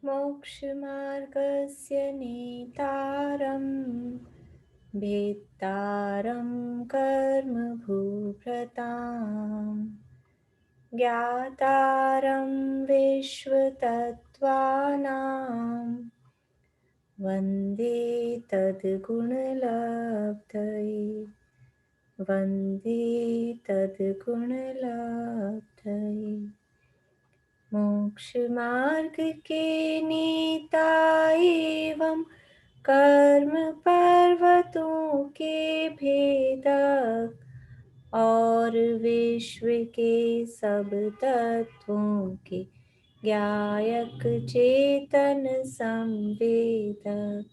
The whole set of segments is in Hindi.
मोक्षमार्गस्य नेतारं भेत्तारं कर्मभूभृताम् ज्ञातारं विश्वतत्त्वानां वन्दे तद्गुणलब्धये वन्दे तद्गुणलब्धये। मोक्षमार्ग के नेता एवं कर्म पर्वतों के भेदक और विश्व के सब तत्वों के ज्ञायक चेतन संवेदक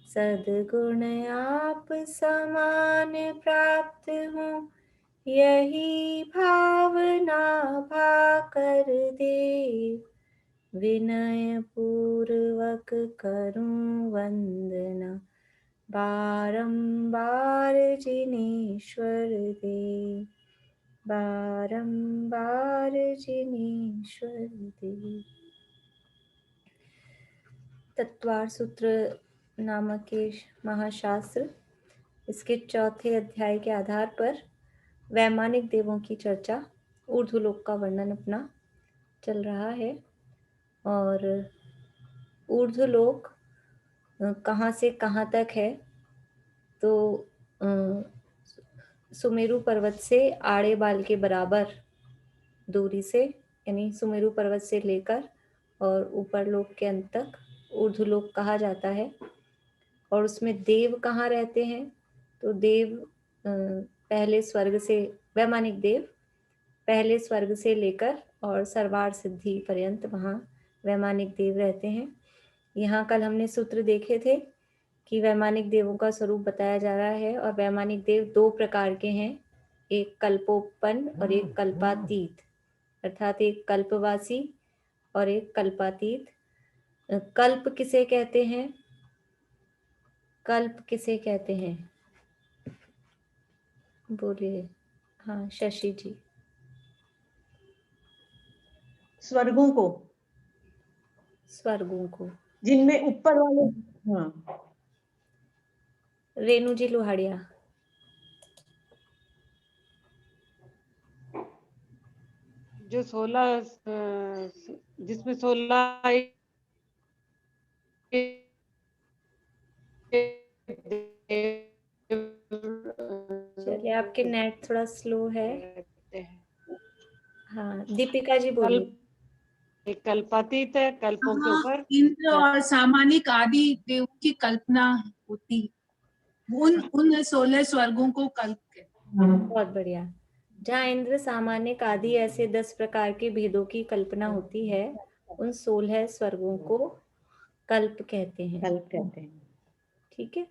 सद्गुण आप समान प्राप्त हो यही भावना भाकर देव विनय पूर्वक करूं वंदना बारंबार जिनेश्वर देव बारंबार जिनेश्वर देव। तत्वार सूत्र नामक के महाशास्त्र इसके चौथे अध्याय के आधार पर वैमानिक देवों की चर्चा, ऊर्ध्वलोक का वर्णन अपना चल रहा है। और ऊर्ध्वलोक कहाँ से कहाँ तक है, तो सुमेरु पर्वत से आड़े बाल के बराबर दूरी से, यानी सुमेरु पर्वत से लेकर और ऊपर लोक के अंत तक ऊर्ध्वलोक कहा जाता है। और उसमें देव कहाँ रहते हैं, तो देव पहले स्वर्ग से, वैमानिक देव पहले स्वर्ग से लेकर और सर्वार सिद्धि पर्यंत वहाँ वैमानिक देव रहते हैं। यहाँ कल हमने सूत्र देखे थे कि वैमानिक देवों का स्वरूप बताया जा रहा है। और वैमानिक देव दो प्रकार के हैं, एक कल्पोपन और एक कल्पातीत, अर्थात एक कल्पवासी और एक कल्पातीत। कल्प किसे कहते हैं, कल्प किसे कहते हैं, बोलिए। हाँ शशि जी। स्वर्गों को, स्वर्गों को, जिनमें ऊपर वाले, हाँ। रेणु जी लोहाड़िया। जो 16 जिसमें 16 चलिए, आपके नेट थोड़ा स्लो है। हाँ दीपिका जी बोलिए। एक कल्पातीत है, कल्पों के ऊपर इंद्र और सामानिक आदि देवों की कल्पना होती, उन 16 स्वर्गों को कल्प कहते हैं। बहुत बढ़िया। जहाँ इंद्र सामान्य आदि ऐसे 10 प्रकार के भेदों की कल्पना होती है, उन 16 स्वर्गों को कल्प कहते हैं। कल्प कहते हैं। ठीक है,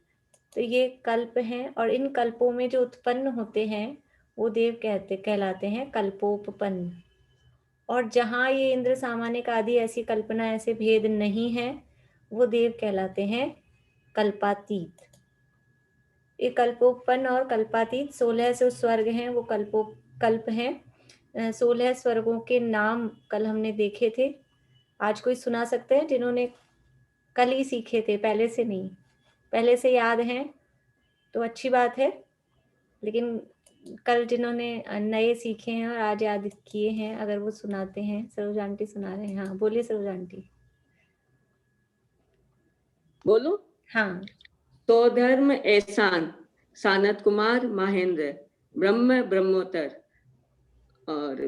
तो ये कल्प हैं। और इन कल्पों में जो उत्पन्न होते हैं वो देव कहलाते हैं कल्पोपपन्न। और जहाँ ये इंद्र सामान्य आदि ऐसी कल्पना, ऐसे भेद नहीं है, वो देव कहलाते हैं कल्पातीत। ये कल्पोपन्न और कल्पातीत 16 जो स्वर्ग हैं वो कल्प हैं। 16 स्वर्गों के नाम कल हमने देखे थे। आज कोई सुना सकते हैं, जिन्होंने कल ही सीखे थे, पहले से नहीं, पहले से याद हैं तो अच्छी बात है, लेकिन कल जिन्होंने नए सीखे हैं और आज याद किए हैं, अगर वो सुनाते हैं। सरोज आंटी सुना रहे हैं। हाँ बोलिए सरोज आंटी। बोलो। हाँ। तो धर्म ऐसान, सानत कुमार महेंद्र, ब्रह्म ब्रह्मोत्तर और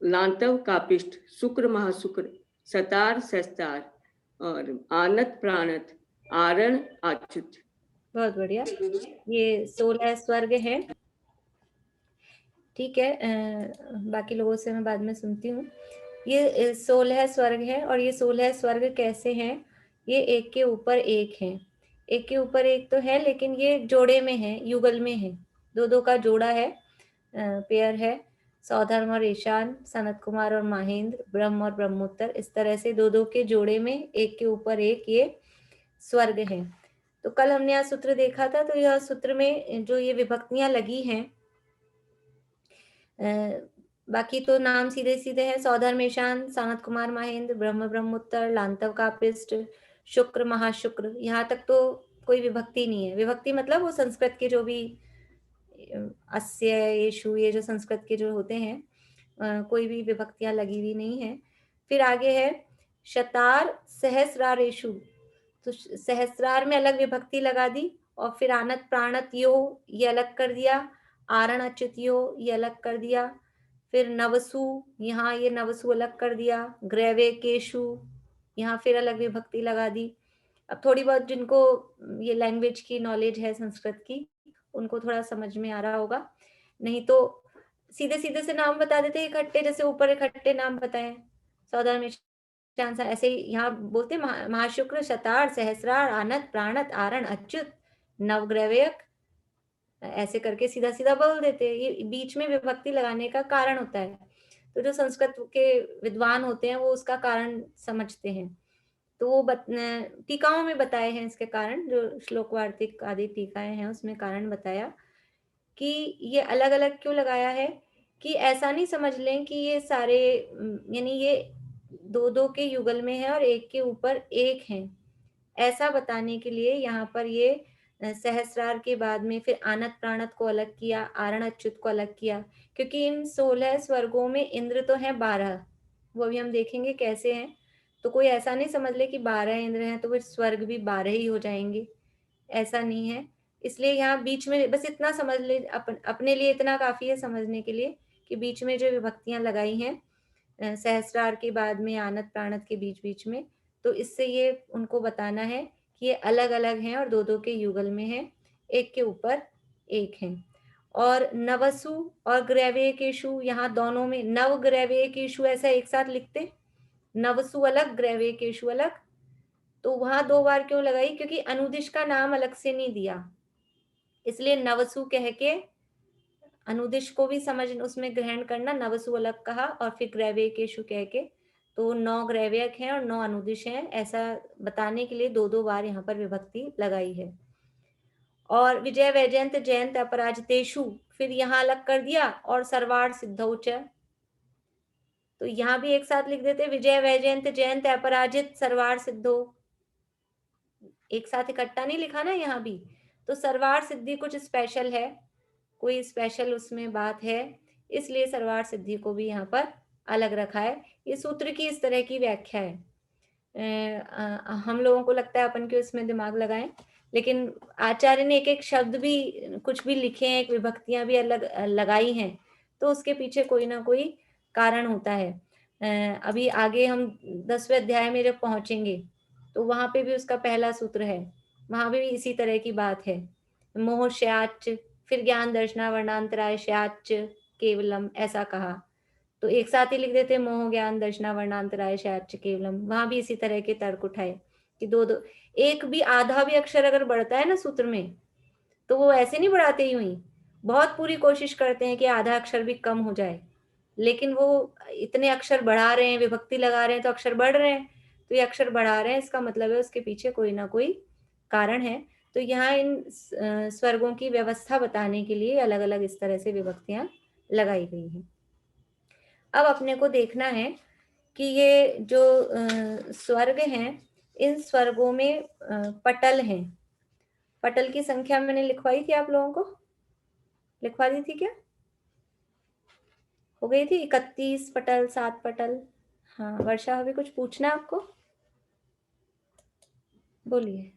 लांतव कापिष्ट, शुक्र महाशुक्र, सतार सस्तार और आनत प्राणत, आरण आच्युत। बहुत बढ़िया। ये 16 स्वर्ग हैं। ठीक है, बाकी लोगों से मैं बाद में सुनती हूँ। ये 16 स्वर्ग हैं। और ये 16 स्वर्ग कैसे हैं, ये एक के ऊपर एक हैं। एक के ऊपर एक तो है, लेकिन ये जोड़े में है, युगल में है, दो दो का जोड़ा है, पेयर है। सौधर्म और ईशान, सनत कुमार और महेंद्र, ब्रह्म और ब्रह्मोत्तर, इस तरह से दो दो के जोड़े में एक के ऊपर एक ये स्वर्ग हैं। तो कल हमने यह सूत्र देखा था, तो यह सूत्र में जो ये विभक्तियां लगी हैं, बाकी तो नाम सीधे सीधे हैं। सौधर्मेशान, सानत कुमार महेंद्र, ब्रह्म ब्रह्मोत्तर, लांतव कापिष्ट, शुक्र महाशुक्र, यहाँ तक तो कोई विभक्ति नहीं है। विभक्ति मतलब वो संस्कृत के जो भी अस्य, येषु, ये जो संस्कृत के जो होते हैं, कोई भी विभक्तियां लगी हुई नहीं है। फिर आगे है शतार सहस्रारेषु, तो सहस्रार में अलग विभक्ति लगा दी, और फिर आनत प्राणत यो ये अलग कर दिया, आरण अच्युत यो ये अलग कर दिया, फिर नवसु, यहाँ ये नवसु अलग कर दिया, ग्रैवे केशु, यहाँ फिर अलग विभक्ति लगा दी। अब थोड़ी बहुत जिनको ये लैंग्वेज की नॉलेज है संस्कृत की, उनको थोड़ा समझ में आ रहा होगा, नहीं तो सीधे सीधे से नाम बता देते इकट्ठे, जैसे ऊपर इकट्ठे नाम बताए सौदा में ऐसे ही यहाँ बोलते महाशुक्र, शतार, सहस्रार, आनत, प्राणत, आरण, अच्युत, नवग्रैवयक, ऐसे करके सीधा सीधा बोल देते हैं। ये बीच में विभक्ति लगाने का कारण होता है, तो जो संस्कृत के विद्वान होते हैं वो उसका कारण समझते हैं, तो वो टीकाओं में बताए हैं इसके कारण, जो श्लोक वार्तिक आदि टीकाएं हैं उसमें कारण बताया कि ये अलग अलग क्यों लगाया है, कि ऐसा नहीं समझ लें कि ये सारे यानी ये दो दो के युगल में है और एक के ऊपर एक है, ऐसा बताने के लिए यहाँ पर ये सहस्रार के बाद में फिर आनत प्राणत को अलग किया, आरण अच्युत को अलग किया, क्योंकि इन 16 स्वर्गों में इंद्र तो है 12, वो भी हम देखेंगे कैसे हैं। तो कोई ऐसा नहीं समझ ले कि 12 इंद्र हैं तो फिर स्वर्ग भी 12 ही हो जाएंगे, ऐसा नहीं है। इसलिए यहाँ बीच में बस इतना समझ ले, अपने लिए इतना काफी है समझने के लिए कि बीच में जो विभक्तियां लगाई हैं सहस्रार के बाद में आनत प्राणत के बीच बीच में, तो इससे ये उनको बताना है कि ये अलग अलग हैं और दो दो के युगल में है, एक के ऊपर एक हैं। और नवसु और ग्रैवेकेशु, यहाँ दोनों में नव ग्रैवेकेशु ऐसा एक साथ लिखते, नवसु अलग ग्रैवेकेशु अलग, तो वहां 2 बार क्यों लगाई, क्योंकि अनुदिश का नाम अलग से नहीं दिया, इसलिए नवसु कह के अनुदिश को भी समझ उसमें ग्रहण करना, नवसु अलग कहा, और फिर ग्रैवेकेशु कह के, तो 9 ग्रैव्यक हैं और 9 अनुदिश हैं, ऐसा बताने के लिए 2 बार यहाँ पर विभक्ति लगाई है। और विजय वैजयंत जयंत अपराजितेषु, फिर यहाँ अलग कर दिया, और सर्वार्थ सिद्धौच, तो यहाँ भी एक साथ लिख देते विजय वैजयंत जयंत अपराजित सर्वार्थ सिद्धो, एक साथ इकट्ठा नहीं लिखा ना यहाँ भी, तो सर्वार्थ सिद्धि कुछ स्पेशल है, कोई स्पेशल उसमें बात है, इसलिए सर्वार्थ सिद्धि को भी यहाँ पर अलग रखा है। ये सूत्र की इस तरह की व्याख्या है। हम लोगों को लगता है अपन क्यों इसमें दिमाग लगाएं, लेकिन आचार्य ने एक एक शब्द भी कुछ भी लिखे हैं, एक विभक्तियां भी अलग लगाई हैं, तो उसके पीछे कोई ना कोई कारण होता है। अभी आगे हम 10वें अध्याय में जब पहुंचेंगे तो वहां पे भी उसका पहला सूत्र है, वहां भी इसी तरह की बात है, मोह श्याच, फिर ज्ञान दर्शना वर्णांतराय श्याच केवलम, ऐसा कहा, तो एक साथ ही लिख देते मोह ज्ञान दर्शना वर्णांतराय श्याच केवलम, वहां भी इसी तरह के तर्क उठाए कि दो दो, एक भी आधा भी अक्षर अगर बढ़ता है ना सूत्र में, तो वो ऐसे नहीं बढ़ाते यूं ही, बहुत पूरी कोशिश करते हैं कि आधा अक्षर भी कम हो जाए, लेकिन वो इतने अक्षर बढ़ा रहे हैं, विभक्ति लगा रहे हैं तो अक्षर बढ़ रहे हैं, तो ये अक्षर बढ़ा रहे हैं, इसका मतलब है उसके पीछे कोई ना कोई कारण है। तो यहाँ इन स्वर्गों की व्यवस्था बताने के लिए अलग अलग इस तरह से विभक्तियां लगाई गई हैं। अब अपने को देखना है कि ये जो स्वर्ग हैं, इन स्वर्गों में पटल हैं, पटल की संख्या मैंने लिखवाई थी, आप लोगों को लिखवा दी थी क्या, हो गई थी 31 पटल, 7 पटल। हाँ वर्षा, अभी कुछ पूछना आपको, बोलिए।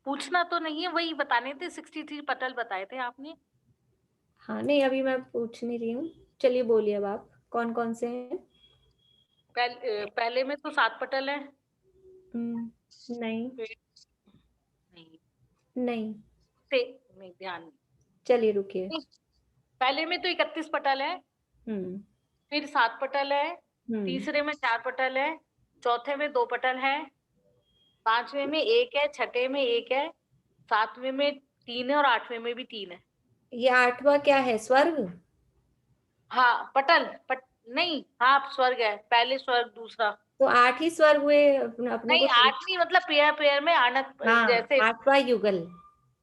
पूछना तो नहीं है, वही बताने थे, 63 पटल बताए थे आपने। हाँ नहीं अभी मैं पूछ नहीं रही हूँ, चलिए बोलिए अब आप, कौन कौन से हैं। पहले में तो 7 पटल है। नहीं नहीं नहीं, नहीं ध्यान नहीं, चलिए रुकिए। पहले में तो 31 पटल है, फिर 7 पटल है, तीसरे में 4 पटल है, चौथे में 2 पटल है, 5वें में 1 है, 6ठे में 1 है, 7वें में 3 है और 8वें में भी 3 है। ये 8वां क्या है, स्वर्ग? हाँ पटल नहीं, हाँ स्वर्ग है, पहले स्वर्ग दूसरा, तो 8 ही स्वर्ग हुए अपने नहीं को। 8 नहीं, मतलब पेयर पेयर में आनत, हाँ, जैसे 8वां युगल,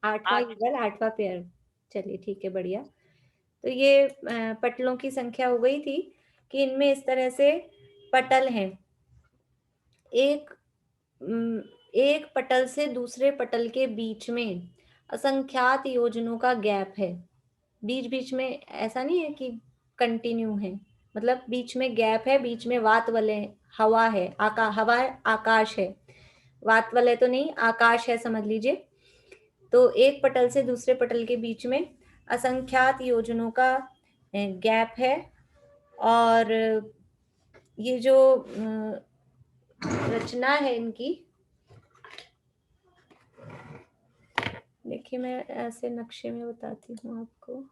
8वां युगल, 8वां पेयर, चलिए ठीक है बढ़िया। तो ये पटलों की संख्या हो गई थी कि इनमें इस तरह से पटल हैं। एक पटल से दूसरे पटल के बीच में असंख्यात योजनों का गैप है। बीच बीच में ऐसा नहीं है कि कंटिन्यू है, मतलब बीच में गैप है, बीच में वात वाले हवा है, हवा है, आकाश है, वात वाले तो नहीं, आकाश है समझ लीजिए। तो एक पटल से दूसरे पटल के बीच में असंख्यात योजनों का गैप है। और ये जो रचना है इनकी, देखिए मैं ऐसे नक्शे में बताती हूँ आपको।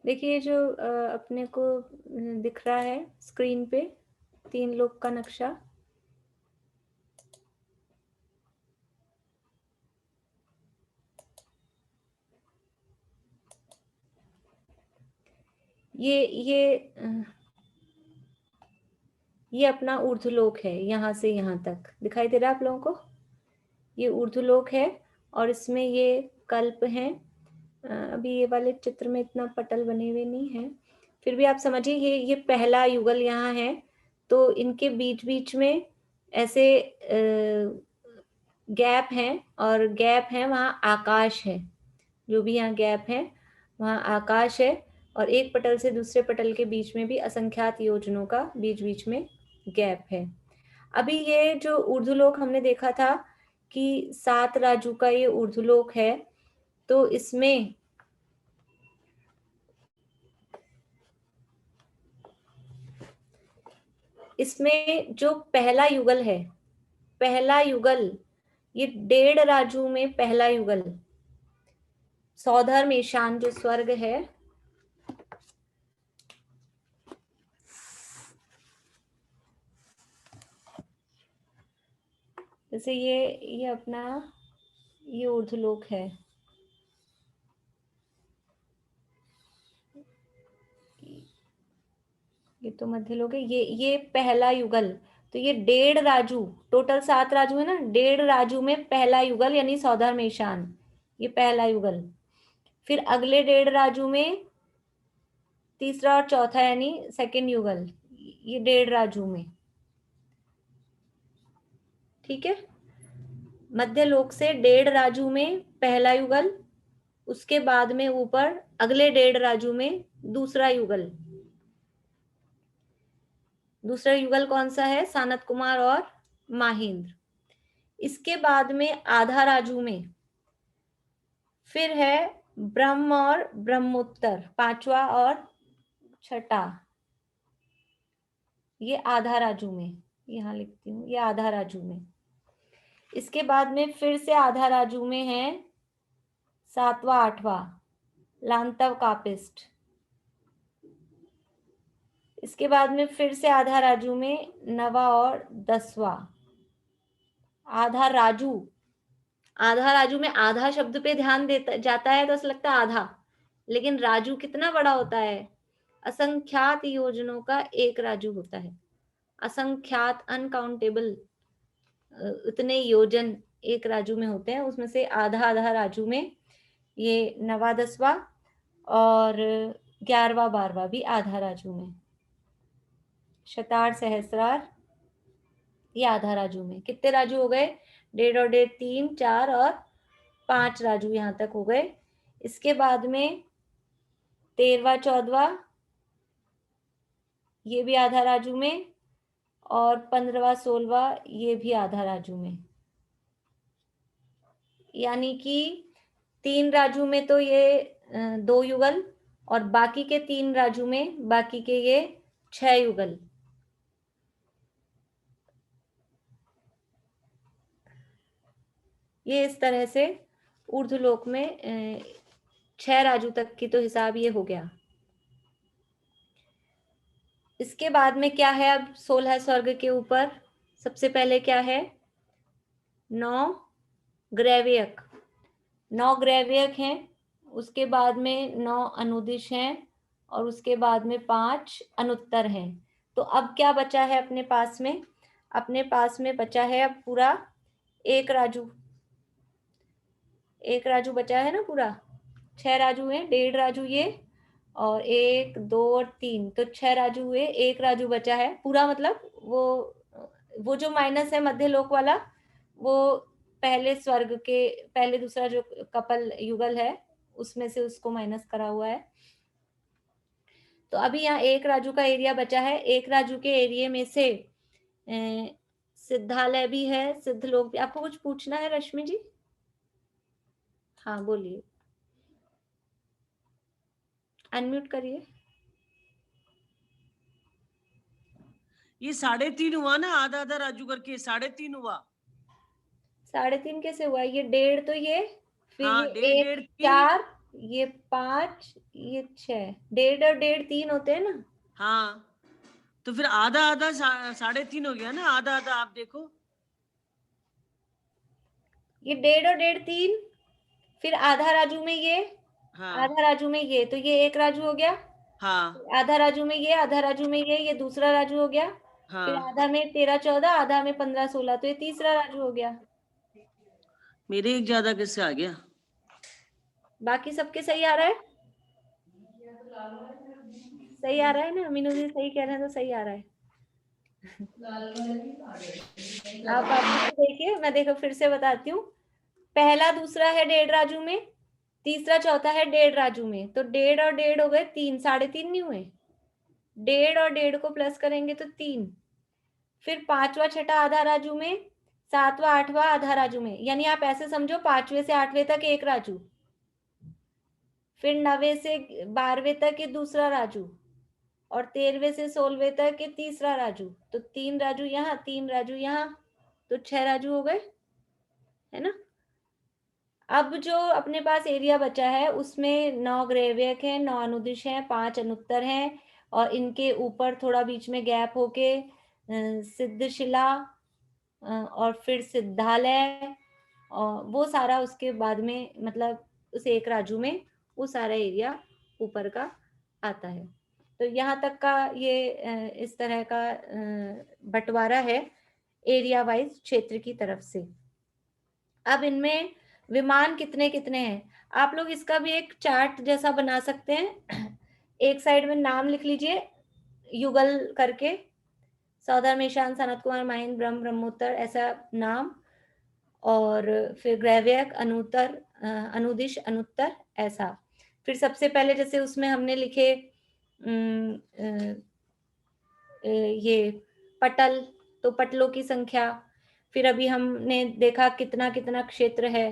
देखिए जो अपने को दिख रहा है स्क्रीन पे 3 लोग का नक्शा, ये अपना ऊर्ध्वलोक है। यहाँ से यहाँ तक दिखाई दे रहा है आप लोगों को, ये ऊर्ध्वलोक है और इसमें ये कल्प हैं। अभी ये वाले चित्र में इतना पटल बने हुए नहीं है, फिर भी आप समझिए ये पहला युगल यहाँ है। तो इनके बीच बीच में ऐसे गैप हैं, और गैप है वहाँ आकाश है, जो भी यहाँ गैप है वहाँ आकाश है। और एक पटल से दूसरे पटल के बीच में भी असंख्यात योजनों का बीच बीच में गैप है। अभी ये जो ऊर्ध्वलोक हमने देखा था कि 7 राजू का ये ऊर्ध्वलोक है, तो इसमें जो पहला युगल है, पहला युगल ये 1.5 राजू में पहला युगल सौधर्म ईशान जो स्वर्ग है, जैसे ये अपना ये ऊर्ध्वलोक है, ये तो मध्यलोक है, ये पहला युगल। तो ये 1.5 राजू, टोटल 7 राजू है ना, 1.5 राजू में पहला युगल यानी सौधर्म ईशान, ये पहला युगल। फिर अगले 1.5 राजू में तीसरा और चौथा यानी सेकंड युगल, ये 1.5 राजू में, ठीक है। मध्यलोक से 1.5 राजू में पहला युगल, उसके बाद में ऊपर अगले 1.5 राजू में दूसरा युगल। दूसरा युगल कौन सा है? सानत कुमार और माहिंद्र। इसके बाद में आधा राजू में फिर है ब्रह्म और ब्रह्मोत्तर, 5वां और 6ठा, ये आधा राजू में, यहाँ लिखती हूँ, ये आधा राजू में। इसके बाद में फिर से आधा राजू में है 7वां 8वां लांतव कापिस्ट। इसके बाद में फिर से आधा राजू में 9वां और 10वां। आधा राजू, आधा राजू में आधा शब्द पे ध्यान देता जाता है तो ऐसा लगता है आधा, लेकिन राजू कितना बड़ा होता है? असंख्यात योजनों का एक राजू होता है, असंख्यात अनकाउंटेबल उतने योजन एक राजू में होते हैं। उसमें से आधा आधा राजू में ये 9वां 10वां और 11वां 12वां भी आधा राजू में। शतार सहस्रार ये आधा राजू में। कितने राजू हो गए? 1.5 और 1.5 3 4 और 5 राजू यहाँ तक हो गए। इसके बाद में 13वां 14वां ये भी आधा राजू में, और 15वां 16वां ये भी आधा राजू में। यानी कि 3 राजू में तो ये 2 युगल, और बाकी के 3 राजू में बाकी के ये 6 युगल। ये इस तरह से ऊर्ध्वलोक में 6 राजू तक की तो हिसाब ये हो गया। इसके बाद में क्या है अब 16 स्वर्ग के ऊपर? सबसे पहले क्या है? 9 ग्रैवियक, 9 ग्रैवियक हैं, उसके बाद में 9 अनुदिश हैं, और उसके बाद में 5 अनुत्तर हैं। तो अब क्या बचा है अपने पास में? अपने पास में बचा है अब पूरा एक राजू, एक राजू बचा है ना पूरा। 6 राजू हैं, 1.5 राजू ये, और 1 2 और 3, तो 6 राजू हुए, एक राजू बचा है पूरा। मतलब वो जो माइनस है मध्य लोक वाला, वो पहले स्वर्ग के पहले दूसरा जो कपल युगल है उसमें से उसको माइनस करा हुआ है। तो अभी यहाँ एक राजू का एरिया बचा है। एक राजू के एरिया में से सिद्धालय भी है, सिद्ध लोग भी। आपको कुछ पूछना है रश्मि जी? हाँ बोलिए, अनम्यूट करिए। ये 3.5 हुआ ना, आधा आधा राजू करके 3.5 हुआ। 3.5 कैसे हुआ? ये 1.5 तो ये, फिर हाँ, ये 1 4, ये 5, ये 6, 1.5 और 1.5 3 होते हैं ना। हाँ, तो फिर आधा आधा 3.5 हो गया ना, आधा आधा। आप देखो, ये 1.5 और 1.5 3, फिर आधा राजू में ये, हाँ आधा राजू में ये, तो ये एक राजू हो गया। हाँ आधा राजू में ये, आधा राजू में ये दूसरा राजू हो गया। फिर हाँ। आधा में 13 14, आधा में 15 16, तो ये तीसरा राजू हो गया। मेरे एक ज्यादा किससे आ गया? बाकी सबके सही आ रहा है? सही आ रहा है ना? मीनू जी सही कह रहे हैं तो सही आ रहा है। आप वापस से देखिए, मैं देखो फिर से बताती हूँ। पहला दूसरा है 1.5 राजू में, तीसरा चौथा है 1.5 राजू में, तो 1.5 और 1.5 हो गए 3, 3.5 नहीं हुए? 1.5 और 1.5 को प्लस करेंगे तो 3। फिर 5वां छठा आधा राजू में, 7वां 8वां आधा राजू में, यानी आप ऐसे समझो 5वें से 8वें तक एक राजू, फिर 9वें से 12वें तक ये दूसरा राजू, और 13वें से 16वें तक ये तीसरा राजू। तो 3 राजू यहाँ, 3 राजू यहाँ, तो 6 राजू हो गए, है ना। अब जो अपने पास एरिया बचा है उसमें 9 ग्रैवियक है, 9 अनुदिश हैं, 5 अनुत्तर हैं, और इनके ऊपर थोड़ा बीच में गैप होके सिद्धशिला और फिर सिद्धालय, और वो सारा उसके बाद में, मतलब उस एक राजू में वो सारा एरिया ऊपर का आता है। तो यहाँ तक का ये इस तरह का बंटवारा है एरिया वाइज क्षेत्र की तरफ से। अब इनमें विमान कितने कितने हैं, आप लोग इसका भी एक चार्ट जैसा बना सकते हैं। एक साइड में नाम लिख लीजिए युगल करके, सौधर्मेशान, सनत कुमार, माहिंद्र, ब्रह्म, ब्रह्मोत्तर, ऐसा नाम, और फिर ग्रैवियक, अनुत्तर, अनुदिश, अनुत्तर, ऐसा। फिर सबसे पहले जैसे उसमें हमने लिखे ये पटल, तो पटलों की संख्या। फिर अभी हमने देखा कितना कितना क्षेत्र है,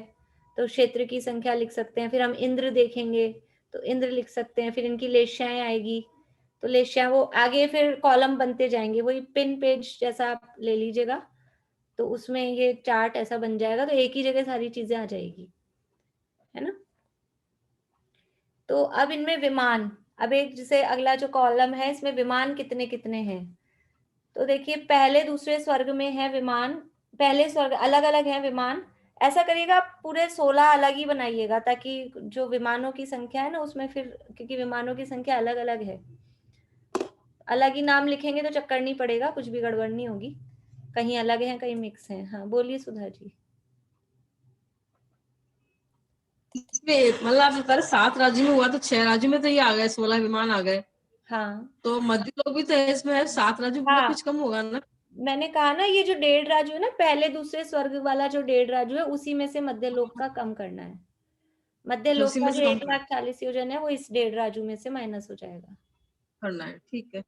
तो क्षेत्र की संख्या लिख सकते हैं। फिर हम इंद्र देखेंगे तो इंद्र लिख सकते हैं। फिर इनकी लेश्याएं आएगी, तो लेश्या वो आगे फिर कॉलम बनते जाएंगे, वही पिन पेज जैसा आप ले लीजिएगा, तो उसमें ये चार्ट ऐसा बन जाएगा, तो एक ही जगह सारी चीजें आ जाएगी, है ना। तो अब इनमें विमान, अब एक जैसे अगला जो कॉलम है इसमें विमान कितने कितने हैं, तो देखिए पहले दूसरे स्वर्ग में है विमान, पहले स्वर्ग अलग अलग है विमान। ऐसा करिएगा आप पूरे 16 अलग ही बनाइएगा, ताकि जो विमानों की संख्या है ना उसमें फिर, क्योंकि विमानों की संख्या अलग अलग है, अलग ही नाम लिखेंगे तो चक्कर नहीं पड़ेगा, कुछ भी गड़बड़ नहीं होगी, कहीं अलग है कहीं मिक्स है। हाँ बोलिए सुधा जी। इसमें मतलब आप बता रहे 7 राज्य में हुआ, तो 6 राज्यों में तो ये आ गए, 16 विमान आ गए। हाँ तो मध्य लोक भी तो इसमें है, 7 राज्यों में हाँ, कुछ कम होगा ना। मैंने कहा ना ये जो 1.5 राजू है ना, पहले दूसरे स्वर्ग वाला जो 1.5 राजू है उसी में से मध्य लोक का कम करना है। मध्य लोक उसी का में जो से कम 1,40,000 योजन है वो इस 1.5 राजू में से माइनस हो जाएगा। करना है, ठीक है।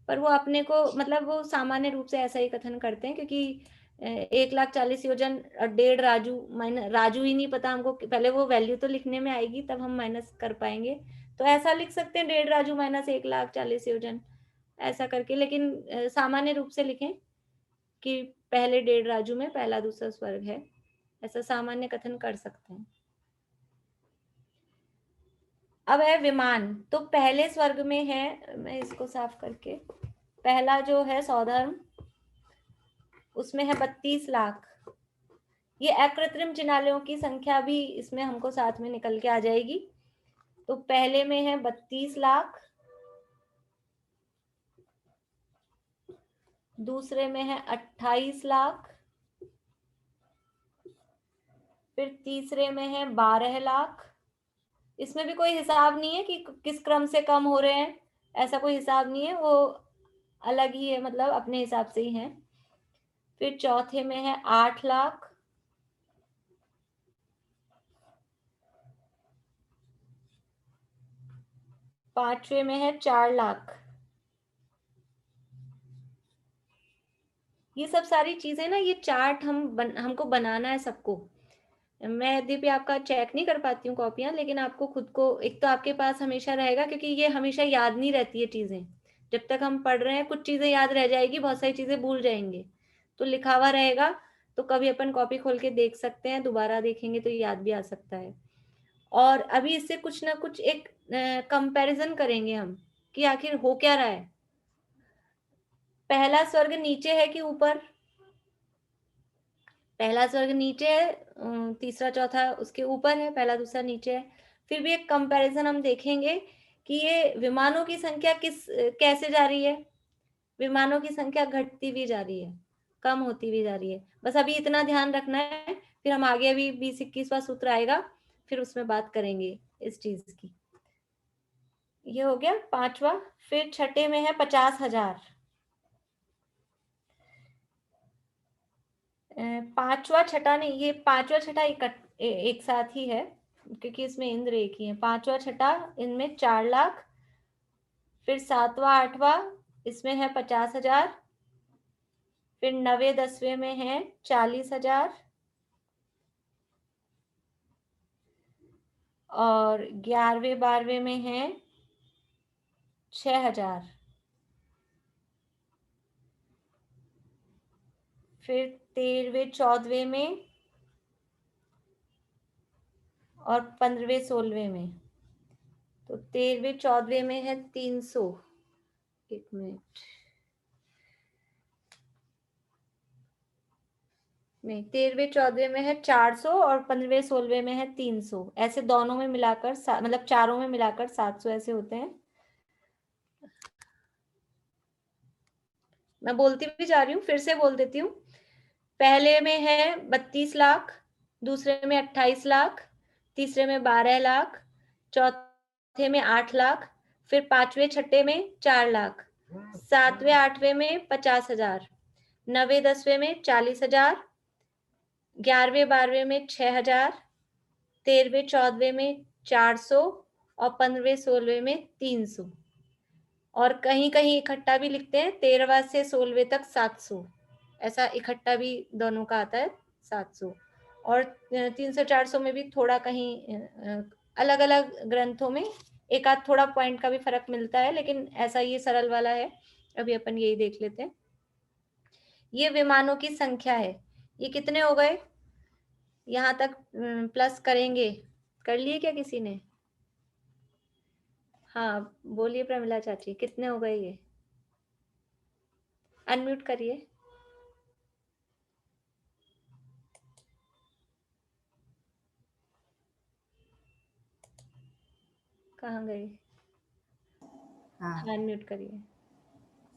पर वो अपने को, मतलब वो सामान्य रूप से ऐसा ही कथन करते हैं, क्योंकि 1,40,000 योजन और 1.5 राजू, माइनस राजू ही नहीं पता हमको, पहले वो वैल्यू तो लिखने में आएगी तब हम माइनस कर पाएंगे। तो ऐसा लिख सकते हैं 1.5 राजू माइनस 1,40,000 योजन, ऐसा करके। लेकिन सामान्य रूप से लिखें कि पहले 1.5 राजू में पहला दूसरा स्वर्ग है, ऐसा सामान्य कथन कर सकते हैं। अब है विमान, तो पहले स्वर्ग में है, मैं इसको साफ करके, पहला जो है सौधर्म, उसमें है 32 लाख। ये अकृत्रिम जिनालयों की संख्या भी इसमें हमको साथ में निकल के आ जाएगी। तो पहले में है 32 लाख, दूसरे में है 28 लाख, फिर तीसरे में है 12 लाख। इसमें भी कोई हिसाब नहीं है कि किस क्रम से कम हो रहे हैं, ऐसा कोई हिसाब नहीं है, वो अलग ही है, मतलब अपने हिसाब से ही है। फिर चौथे में है 8 लाख, पांचवे में है 4 लाख। ये सब सारी चीजें ना, ये चार्ट हमको बनाना है सबको। मैं यद्यपि आपका चेक नहीं कर पाती हूँ कॉपियां, लेकिन आपको खुद को, एक तो आपके पास हमेशा रहेगा, क्योंकि ये हमेशा याद नहीं रहती है चीजें। जब तक हम पढ़ रहे हैं कुछ चीजें याद रह जाएगी, बहुत सारी चीजें भूल जाएंगे। तो लिखा हुआ रहेगा, तो कभी अपन कॉपी खोल के देख सकते हैं, दोबारा देखेंगे तो याद भी आ सकता है। और अभी इससे कुछ ना कुछ एक कंपैरिजन करेंगे हम, कि आखिर हो क्या रहा है। पहला स्वर्ग नीचे है कि ऊपर? पहला स्वर्ग नीचे है, तीसरा चौथा उसके ऊपर है, पहला दूसरा नीचे है। फिर भी एक कंपैरिजन हम देखेंगे कि ये विमानों की संख्या कैसे जा रही है। विमानों की संख्या घटती भी जा रही है, कम होती भी जा रही है। बस अभी इतना ध्यान रखना है, फिर हम आगे अभी 20-21वां सूत्र आएगा, फिर उसमें बात करेंगे इस चीज की। ये हो गया पांचवा। फिर छठे में है 50,000। पांचवा छठा नहीं, ये पांचवा छठा एक साथ ही है, क्योंकि इसमें इंद्र एक ही है। पांचवा छठा इनमें 4 लाख। फिर सातवां आठवां इसमें है 50,000। फिर 9वें 10वें में है 40,000। और 11वें 12वें में है 6,000। फिर 13वें 14वें में और 15वें 16वें में। तो 13वें 14वें में है 300। एक मिनट, नहीं, 13वें 14वें में है 400 और 15वें 16वें में है 300। ऐसे दोनों में मिलाकर मतलब चारों में मिलाकर 700 ऐसे होते हैं। मैं बोलती भी जा रही हूँ, फिर से बोल देती हूँ। पहले में है 32 लाख, दूसरे में 28 लाख, तीसरे में 12 लाख, चौथे में 8 लाख, फिर पांचवें छठे में 4 लाख, सातवें आठवें में 50,000, 9वें 10वें में 40,000, 11वें 12वें में 6,000, 13वें 14वें में 400 और 15वें 16वें में 300। और कहीं कहीं इकट्ठा भी लिखते हैं, 13वां से 16वें तक 700, ऐसा इकट्ठा भी दोनों का आता है 700। और 300-400 में भी थोड़ा कहीं अलग अलग ग्रंथों में एक आध थोड़ा पॉइंट का भी फर्क मिलता है, लेकिन ऐसा ये सरल वाला है। अभी अपन यही देख लेते हैं। ये विमानों की संख्या है। ये कितने हो गए? यहाँ तक प्लस करेंगे, कर लिए क्या किसी ने? हाँ बोलिए प्रमिला चाची, कितने हो गए ये? अनम्यूट करिए। कहाँ गए? हाँ, अनम्यूट करिए।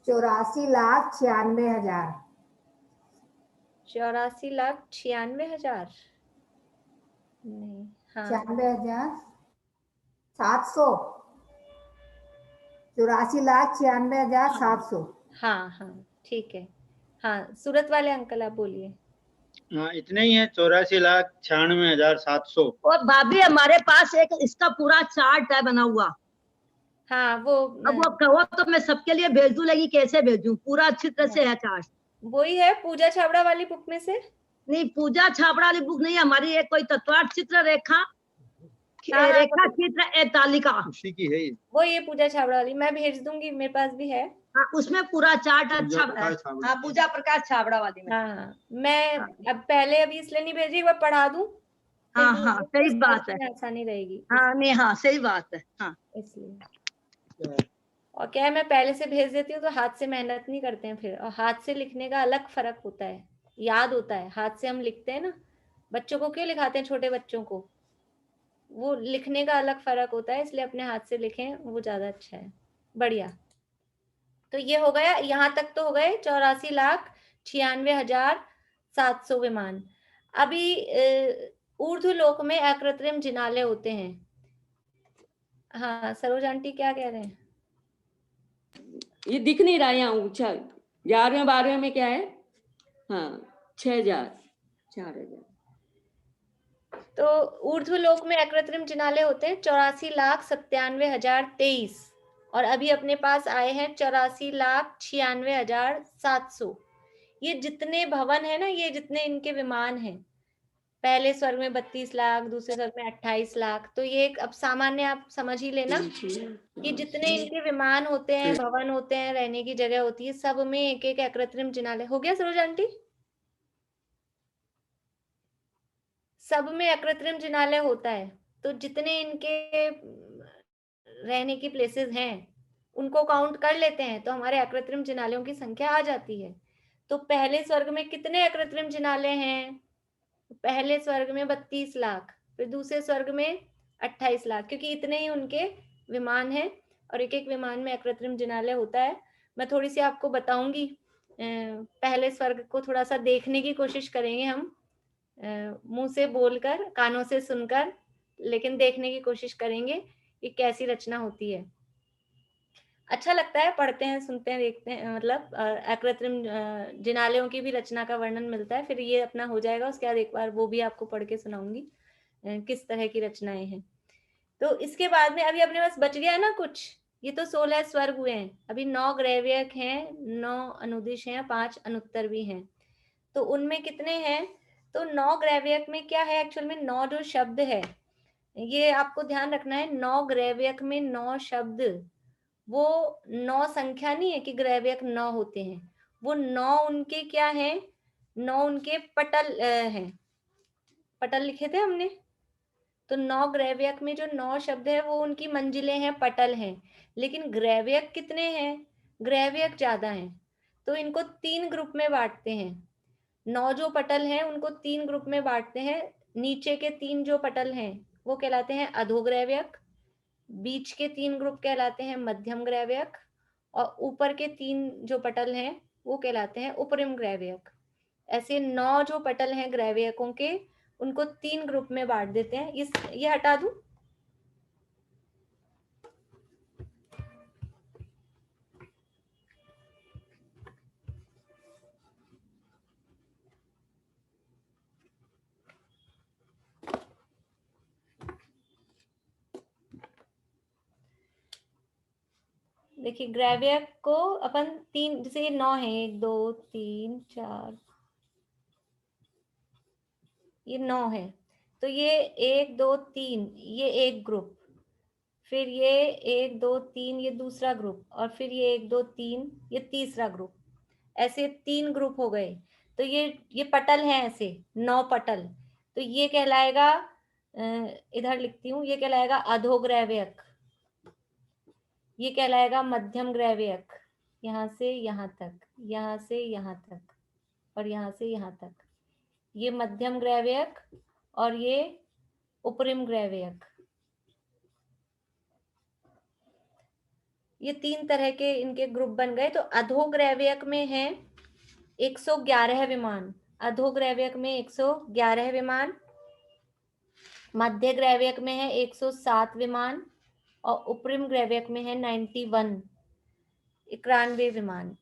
84,96,000। 84,96,000 नहीं, हाँ 96,700। 84,96,700। हाँ हाँ ठीक है। हाँ सूरत वाले अंकल आप बोलिए। हाँ इतने ही है, 84,96,700। और भाभी हमारे पास एक इसका पूरा चार्ट है बना हुआ। हाँ वो अब वो कहो तो मैं सबके लिए भेज दूं, लेकिन कैसे भेजूं? पूरा अच्छी तरह से है चार्ट। वही है पूजा छाबड़ा वाली बुक में से? नहीं, पूजा छाबड़ा वाली बुक नहीं, हमारी एक कोई तत्वार्थ चित्र रेखा हाँ, रेखा चित्र ए तालिका, उसी की है ये। वो ये पूजा छाबड़ा वाली मैं भेज दूंगी, मेरे पास भी है। हाँ, उसमें पूरा चार्ट अच्छा है। हाँ, पूजा प्रकाश छाबड़ा वाली में। हाँ मैं अब पहले अभी इसलिए नहीं भेजी, एक बार पढ़ा दूं फिर हाँ भी सही उसको बात है। समझने में आसानी रहेगी हाँ नहीं, हाँ सही बात है। हाँ इसलिए। और क्या है, मैं पहले से भेज देती हूँ तो हाथ से मेहनत नहीं करते हैं फिर, और हाथ से लिखने का अलग फर्क होता है, याद होता है। हाथ से हम लिखते हैं ना, बच्चों को क्यों लिखाते हैं, छोटे बच्चों को, वो लिखने का अलग फर्क होता है, इसलिए अपने हाथ से लिखें, वो ज्यादा अच्छा है। बढ़िया। तो ये हो गया, यहाँ तक तो हो गए 84,96,700 विमान। अभी ऊर्ध्व लोक में अकृत्रिम जिनाले होते हैं। हाँ सरोज आंटी क्या कह रहे हैं? ये दिख नहीं रहा यहाँ ऊंचा। 11वें 12वें में क्या है? हाँ 6,000 4,000। तो ऊर्ध्व लोक में अकृत्रिम जिनाले होते हैं 84,97,023, और अभी अपने पास आए हैं 84,96,700। ये जितने भवन है ना, ये जितने इनके विमान हैं, पहले स्वर्ग में 32 लाख, दूसरे स्वर्ग में 28 लाख, तो ये अब सामान्य आप समझ ही लेना कि जितने इनके विमान होते हैं, भवन होते हैं, रहने की जगह होती है, सब में एक एक अकृत्रिम जिनाले। हो गया सरोज आंटी? सब में अकृत्रिम जिनालय होता है, तो जितने इनके रहने की प्लेसेस हैं उनको काउंट कर लेते हैं, तो हमारे अकृत्रिम जिनालयों की संख्या आ जाती है। तो पहले स्वर्ग में कितने अकृत्रिम जिनालय हैं? पहले स्वर्ग में 32 लाख, फिर दूसरे स्वर्ग में 28 लाख, क्योंकि इतने ही उनके विमान हैं और एक एक विमान में अकृत्रिम जिनालय होता है। मैं थोड़ी सी आपको बताऊंगी, पहले स्वर्ग को थोड़ा सा देखने की कोशिश करेंगे हम, मुंह से बोलकर, कानों से सुनकर, लेकिन देखने की कोशिश करेंगे कि कैसी रचना होती है। अच्छा लगता है, पढ़ते हैं, सुनते हैं, देखते हैं, मतलब अकृत्रिम जिनालयों की भी रचना का वर्णन मिलता है। फिर ये अपना हो जाएगा, उसके बाद एक बार वो भी आपको पढ़ के सुनाऊंगी किस तरह की रचनाएं हैं। तो इसके बाद में अभी अपने पास बच गया है ना कुछ, ये तो 16 स्वर्ग हुए हैं, अभी 9 ग्रैव्यक हैं, 9 अनुदिश हैं, 5 अनुत्तर भी हैं। तो उनमें कितने हैं? तो 9 ग्रैव्यक में क्या है, एक्चुअल में 9 जो शब्द है, ये आपको ध्यान रखना है, 9 ग्रैव्यक में 9 शब्द, वो 9 संख्या नहीं है कि ग्रैव्यक 9 होते हैं, वो 9 उनके क्या है, 9 उनके पटल हैं, पटल लिखे थे हमने। तो 9 ग्रैव्यक में जो 9 शब्द है वो उनकी मंजिलें हैं, पटल हैं। लेकिन ग्रैव्यक कितने हैं? ग्रैव्यक ज्यादा हैं, तो इनको 3 ग्रुप में बांटते हैं। 9 जो पटल हैं उनको 3 ग्रुप में बांटते हैं। नीचे के 3 जो पटल हैं वो कहलाते हैं अधोग्रैव्यक, बीच के 3 ग्रुप कहलाते हैं मध्यम ग्रैव्यक, और ऊपर के 3 जो पटल हैं वो कहलाते हैं उपरिम ग्रैव्यक। ऐसे 9 जो पटल हैं ग्रैव्यकों के, उनको 3 ग्रुप में बांट देते हैं। ये हटा दूं? देखिए ग्रैव्यक को अपन 3, जैसे ये 9 है, 1 2 3 4, ये 9 है, तो ये 1 2 3 ये एक ग्रुप, फिर ये 1 2 3 ये दूसरा ग्रुप, और फिर ये 1 2 3 ये तीसरा ग्रुप। ऐसे 3 ग्रुप हो गए। तो ये पटल हैं, ऐसे 9 पटल। तो ये कहलाएगा, इधर लिखती हूँ, ये कहलाएगा अधोग्रैव्यक, ये कहलाएगा मध्यम ग्रैव्यक, यहाँ से यहाँ तक, यहाँ से यहाँ तक, और यहाँ से यहाँ तक, ये मध्यम ग्रैव्यक, और ये उपरिम ग्रैव्यक। ये 3 तरह के इनके ग्रुप बन गए। तो अधोग्रैव्यक में है 111 विमान, अधोग्रैव्यक में 111 विमान, मध्य ग्रैव्यक में है 107 विमान, और उपरिम ग्रैव्यक में है 91 विमान।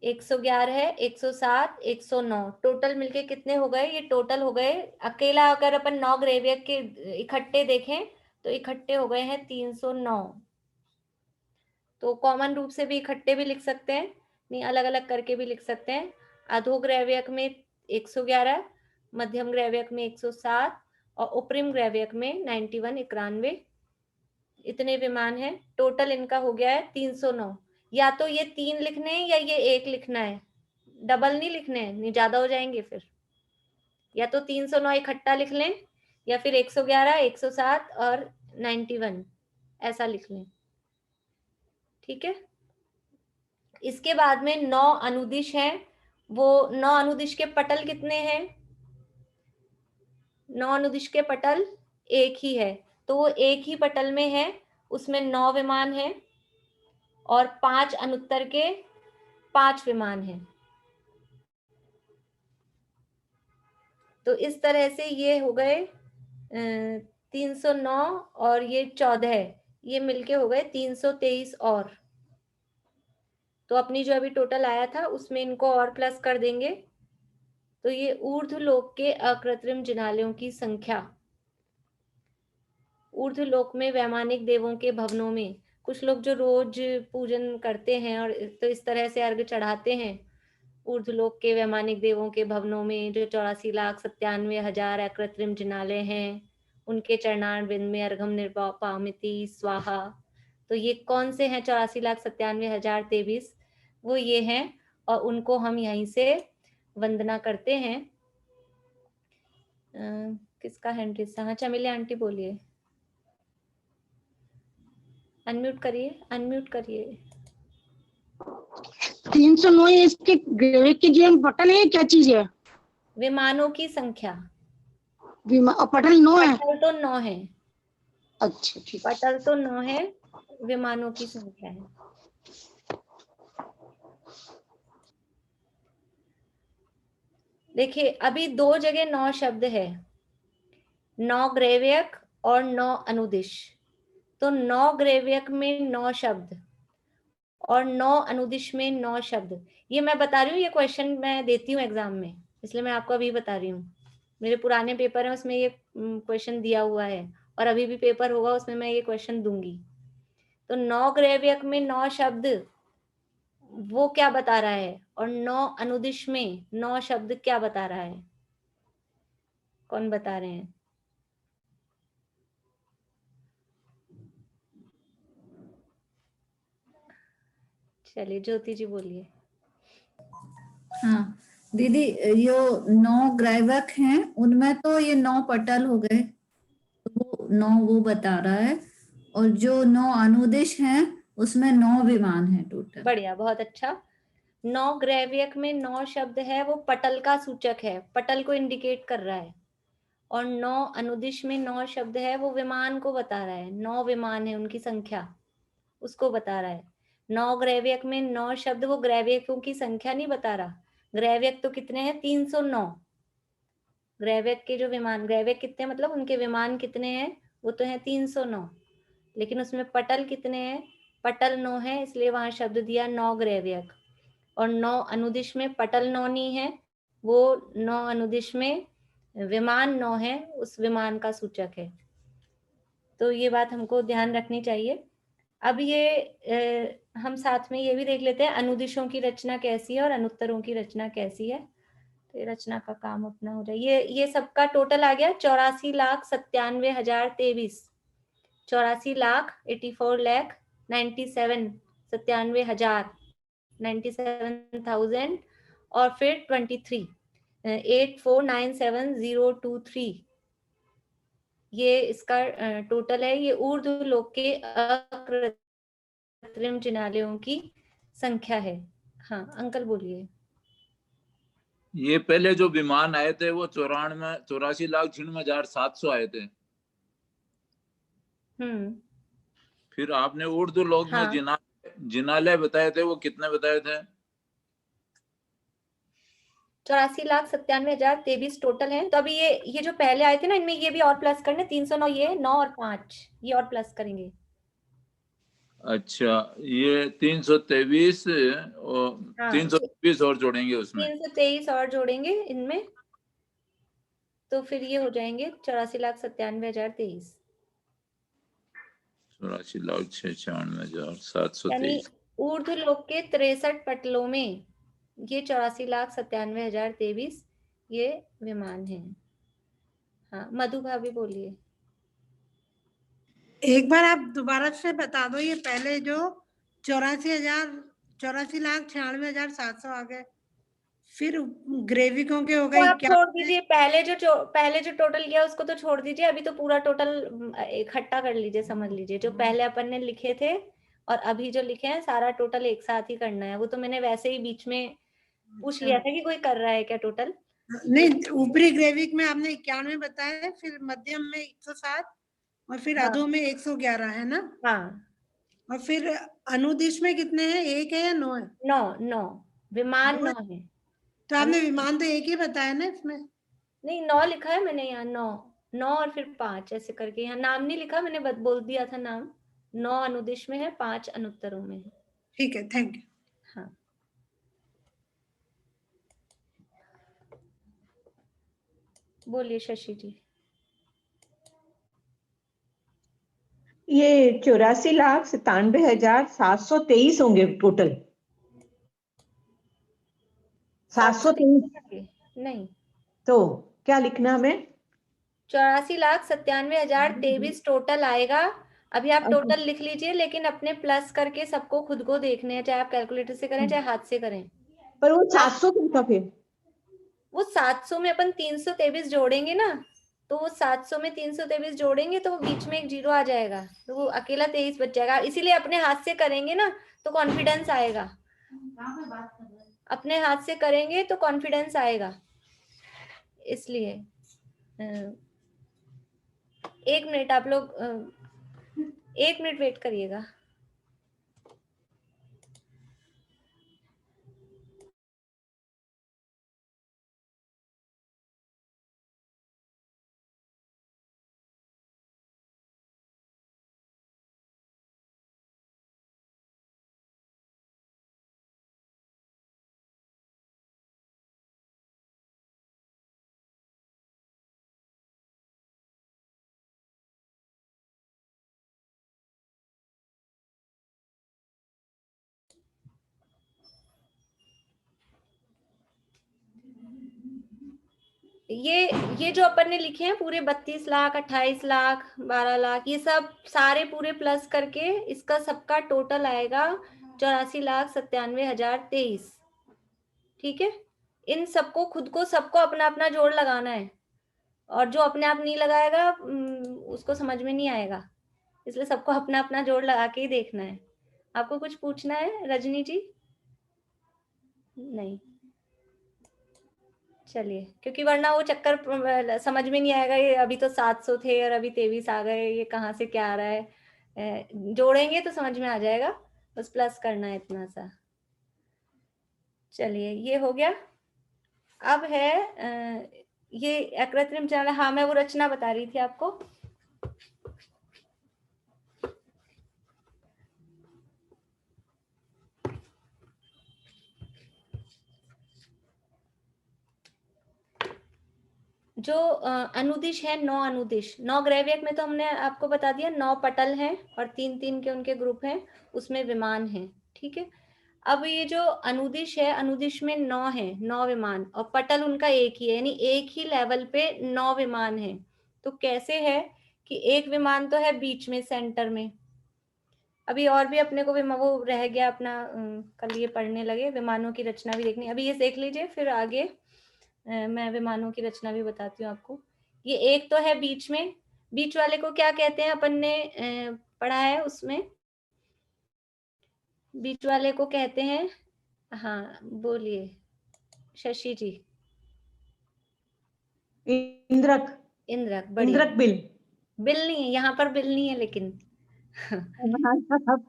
111 है, 107, 109, टोटल मिलके कितने हो गए? ये टोटल हो गए, अकेला अगर अपन 9 ग्रैव्यक के इकट्ठे देखें तो इकट्ठे हो गए हैं 309। तो कॉमन रूप से भी इकट्ठे भी लिख सकते हैं, नहीं अलग अलग करके भी लिख सकते हैं। अधोग्रैव्यक में 111, मध्यम ग्रैव्यक में 107, और उपरिम ग्रैव्यक में 91 इतने विमान हैं। टोटल इनका हो गया है 309। या तो ये 3 लिखने हैं या ये 1 लिखना है, डबल नहीं लिखने हैं, नहीं ज्यादा हो जाएंगे फिर। या तो 309 इकट्ठा लिख लें या फिर 111, 107 और 91 ऐसा लिख लें। ठीक है, इसके बाद में 9 अनुदिश हैं। वो 9 अनुदिश के पटल कितने हैं? 9 अनुदिश के पटल एक ही है, तो वो एक ही पटल में है, उसमें 9 विमान हैं और 5 अनुत्तर के 5 विमान हैं। तो इस तरह से ये हो गए 309 और ये 14, ये मिलके हो गए 323 और। तो अपनी जो अभी टोटल आया था उसमें इनको और प्लस कर देंगे, तो ये ऊर्ध्वलोक के अकृत्रिम जिनालयों की संख्या। ऊर्ध्वलोक में वैमानिक देवों के भवनों में कुछ लोग जो रोज पूजन करते हैं और तो इस तरह से अर्घ चढ़ाते हैं ऊर्ध्वलोक के वैमानिक देवों के भवनों में, जो 84,97,000 अकृत्रिम जिनालय हैं, उनके चरणार बिंद में अर्घम निर्वापामिति स्वाहा। तो ये कौन से हैं 84,97,023? वो ये हैं, और उनको हम यहीं से वंदना करते हैं। किसका हैंड रेज़? हाँ, चमेली आंटी बोलिए, अनम्यूट करिए, अनम्यूट करिए। 309 इसके ग्रेविक के जो पटल है, क्या चीज है? विमानों की संख्या। पटल 9 है? पटल तो 9 है। अच्छा ठीक, पटल तो 9 है, विमानों की संख्या है। देखिए अभी 2 जगह 9 शब्द है, 9 ग्रेव्यक और 9 अनुदिश। तो 9 ग्रेव्यक में 9 शब्द और 9 अनुदिश में 9 शब्द। ये मैं बता रही हूँ, ये क्वेश्चन मैं देती हूँ एग्जाम में, इसलिए मैं आपको अभी बता रही हूँ। मेरे पुराने पेपर है उसमें ये क्वेश्चन दिया हुआ है, और अभी भी पेपर होगा उसमें मैं ये क्वेश्चन दूंगी। तो 9 ग्रेव्यक में 9 शब्द वो क्या बता रहा है, और 9 अनुदिश में 9 शब्द क्या बता रहा है? कौन बता रहे हैं? चलिए ज्योति जी बोलिए। हाँ दीदी, यो 9 ग्राइवक हैं, उनमें तो ये 9 पटल हो गए, तो वो 9 वो बता रहा है, और जो 9 अनुदिश हैं उसमें 9 विमान हैं टोटल। बढ़िया, बहुत अच्छा। 9 ग्रेव्यक में 9 शब्द है, वो पटल का सूचक है, पटल को इंडिकेट कर रहा है। और 9 अनुदिश में 9 शब्द है, वो विमान को बता रहा है, 9 विमान है, उनकी संख्या उसको बता रहा है। 9 ग्रेव्यक में 9 शब्द वो ग्रेव्यकों की संख्या नहीं बता रहा। ग्रेव्यक तो कितने हैं? 309। ग्रेव्यक के जो विमान, ग्रेव्यक कितने मतलब उनके विमान कितने हैं? वो तो है 309, लेकिन उसमें पटल कितने हैं? पटल 9 है, इसलिए वहां शब्द दिया 9 ग्रेव्यक। और 9 अनुदिश में पटल 9 नहीं है, वो 9 अनुदिश में विमान 9 है, उस विमान का सूचक है। तो ये बात हमको ध्यान रखनी चाहिए। अब ये हम साथ में ये भी देख लेते हैं अनुदिशों की रचना कैसी है और अनुत्तरों की रचना कैसी है। तो ये रचना का काम अपना हो जाए। ये सबका टोटल आ गया 84,97,023। 84,97,000 और फिर 23 84,97,023 ये इसका टोटल है। ये ऊर्ध्वलोक के अकृत्रिम जिनालयों की संख्या है। हाँ अंकल बोलिए। ये पहले जो विमान आए थे वो 84,96,96,700 आए थे। फिर आपने ऊर्ध्वलोक में जिनालय बताए थे, वो कितने बताए थे? 84,97,023 टोटल है। तो अभी ये जो पहले आए थे ना, इनमें ये भी और प्लस करने, 309 ये 9 और 5 ये और प्लस करेंगे। अच्छा, ये 323 और 323 और जोड़ेंगे उसमें, 323 और जोड़ेंगे इनमें, तो फिर ये हो जाएंगे 84,97,023। 84,96,97,723। ऊर्ध्वलोक के 63 पटलों में ये 84,97,023 ये विमान है। हाँ मधु भाभी बोलिए। एक बार आप दोबारा से बता दो, ये पहले जो 84,96,700 आ गए, फिर ग्रेविकों के हो तो गए आप क्या? छोड़ दीजिए, पहले जो टोटल किया उसको तो छोड़ दीजिए, अभी तो पूरा टोटल इकट्ठा कर लीजिए, समझ लीजिए जो पहले अपन ने लिखे थे और अभी जो लिखे हैं सारा टोटल एक साथ ही करना है। वो तो मैंने वैसे ही बीच में पूछ लिया था कि कोई कर रहा है क्या टोटल। नहीं, ऊपरी ग्रेविक में आपने 91 बताया है, फिर मध्यम में 107 और फिर हाँ। अधो में 111 है ना? हाँ। और फिर अनुदिश में कितने हैं, 1 है या 9 है? 9 विमान 9 है। तो आपने विमान तो एक ही बताया ना इसमें? नहीं, 9 लिखा है मैंने यहाँ, 9 और फिर 5 ऐसे करके। यहाँ नाम नहीं लिखा मैंने, बोल दिया था नाम। 9 अनुदिश में है, 5 अनुत्तरों में है। ठीक है, थैंक यू। हाँ, बोलिए शशि जी। ये 84,97,723 होंगे टोटल। 723 नहीं, तो क्या लिखना हमें? 84,97,023 टोटल आएगा। अभी आप टोटल लिख लीजिए, लेकिन अपने प्लस करके सबको खुद को देखने हैं, चाहे आप कैलकुलेटर से करें चाहे हाथ से करें। पर वो 700 क्यों था फिर? वो 700 में अपन 323 जोड़ेंगे ना, तो वो 700 में 323 जोड़ेंगे तो वो बीच में एक जीरो आ जाएगा, तो वो अकेला 23 बच जाएगा। इसीलिए अपने हाथ से करेंगे ना तो कॉन्फिडेंस आएगा, अपने हाथ से करेंगे तो कॉन्फिडेंस आएगा। इसलिए 1 मिनट आप लोग 1 मिनट वेट करिएगा। ये जो अपन ने लिखे हैं पूरे 32 लाख 28 लाख 12 लाख, ये सब सारे पूरे प्लस करके इसका सबका टोटल आएगा 84,97,023। ठीक है, इन सबको खुद को सबको अपना अपना जोड़ लगाना है, और जो अपने आप नहीं लगाएगा उसको समझ में नहीं आएगा, इसलिए सबको अपना अपना जोड़ लगा के ही देखना है। आपको कुछ पूछना है रजनी जी? नहीं, चलिए, क्योंकि वरना वो चक्कर समझ में नहीं आएगा, ये अभी तो 700 थे और अभी 23 आ गए, ये कहाँ से क्या आ रहा है। जोड़ेंगे तो समझ में आ जाएगा, बस प्लस करना है इतना सा। चलिए, ये हो गया। अब है ये अकृत्रिम चैनल। हाँ, मैं वो रचना बता रही थी आपको। जो अनुदिश है, 9 अनुदिश, 9 ग्रैवियक में तो हमने आपको बता दिया 9 पटल हैं और 3-3 के उनके ग्रुप हैं, उसमें विमान हैं। ठीक है, अब ये जो अनुदिश है, अनुदिश में 9 है, 9 विमान, और पटल उनका एक ही है, यानी एक ही लेवल पे 9 विमान है। तो कैसे है कि एक विमान तो है बीच में सेंटर में। अभी और भी अपने को वो रह गया अपना, कल ये पढ़ने लगे, विमानों की रचना भी देखनी। अभी ये देख लीजिए, फिर आगे मैं विमानों की रचना भी बताती हूँ आपको। ये एक तो है बीच में, बीच वाले को क्या कहते हैं अपन ने पढ़ा है उसमें, बीच वाले को कहते हैं, हाँ बोलिए शशि जी। इंद्रक। इंद्रक, इंद्रक बिल। बिल नहीं है यहाँ पर, बिल नहीं है लेकिन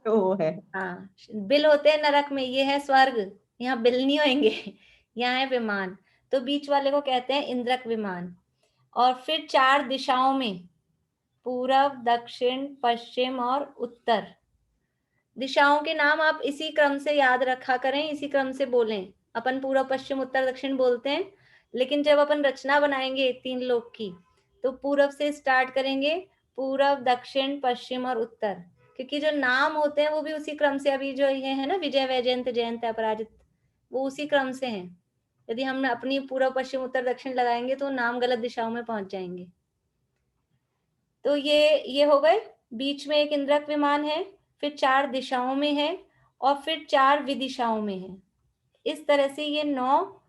तो है। हाँ, बिल होते हैं नरक में, ये है स्वर्ग, यहाँ बिल नहीं होंगे यहाँ है विमान। तो बीच वाले को कहते हैं इंद्रक विमान। और फिर 4 दिशाओं में, पूरब, दक्षिण, पश्चिम और उत्तर, दिशाओं के नाम आप इसी क्रम से याद रखा करें, इसी क्रम से बोलें। अपन पूरब, पश्चिम, उत्तर, दक्षिण बोलते हैं, लेकिन जब अपन रचना बनाएंगे 3 लोक की, तो पूरब से स्टार्ट करेंगे, पूरब, दक्षिण, पश्चिम और उत्तर, क्योंकि जो नाम होते हैं वो भी उसी क्रम से, अभी जो ये है ना विजय, वैजयंत, जयंत, अपराजित, वो उसी क्रम से हैं। यदि हम अपनी पूरब, पश्चिम, उत्तर, दक्षिण लगाएंगे तो नाम गलत दिशाओं में पहुंच जाएंगे। तो ये हो गए, बीच में एक इंद्रक विमान है, फिर 4 दिशाओं में है और फिर 4 विदिशाओं में है। इस तरह से ये 9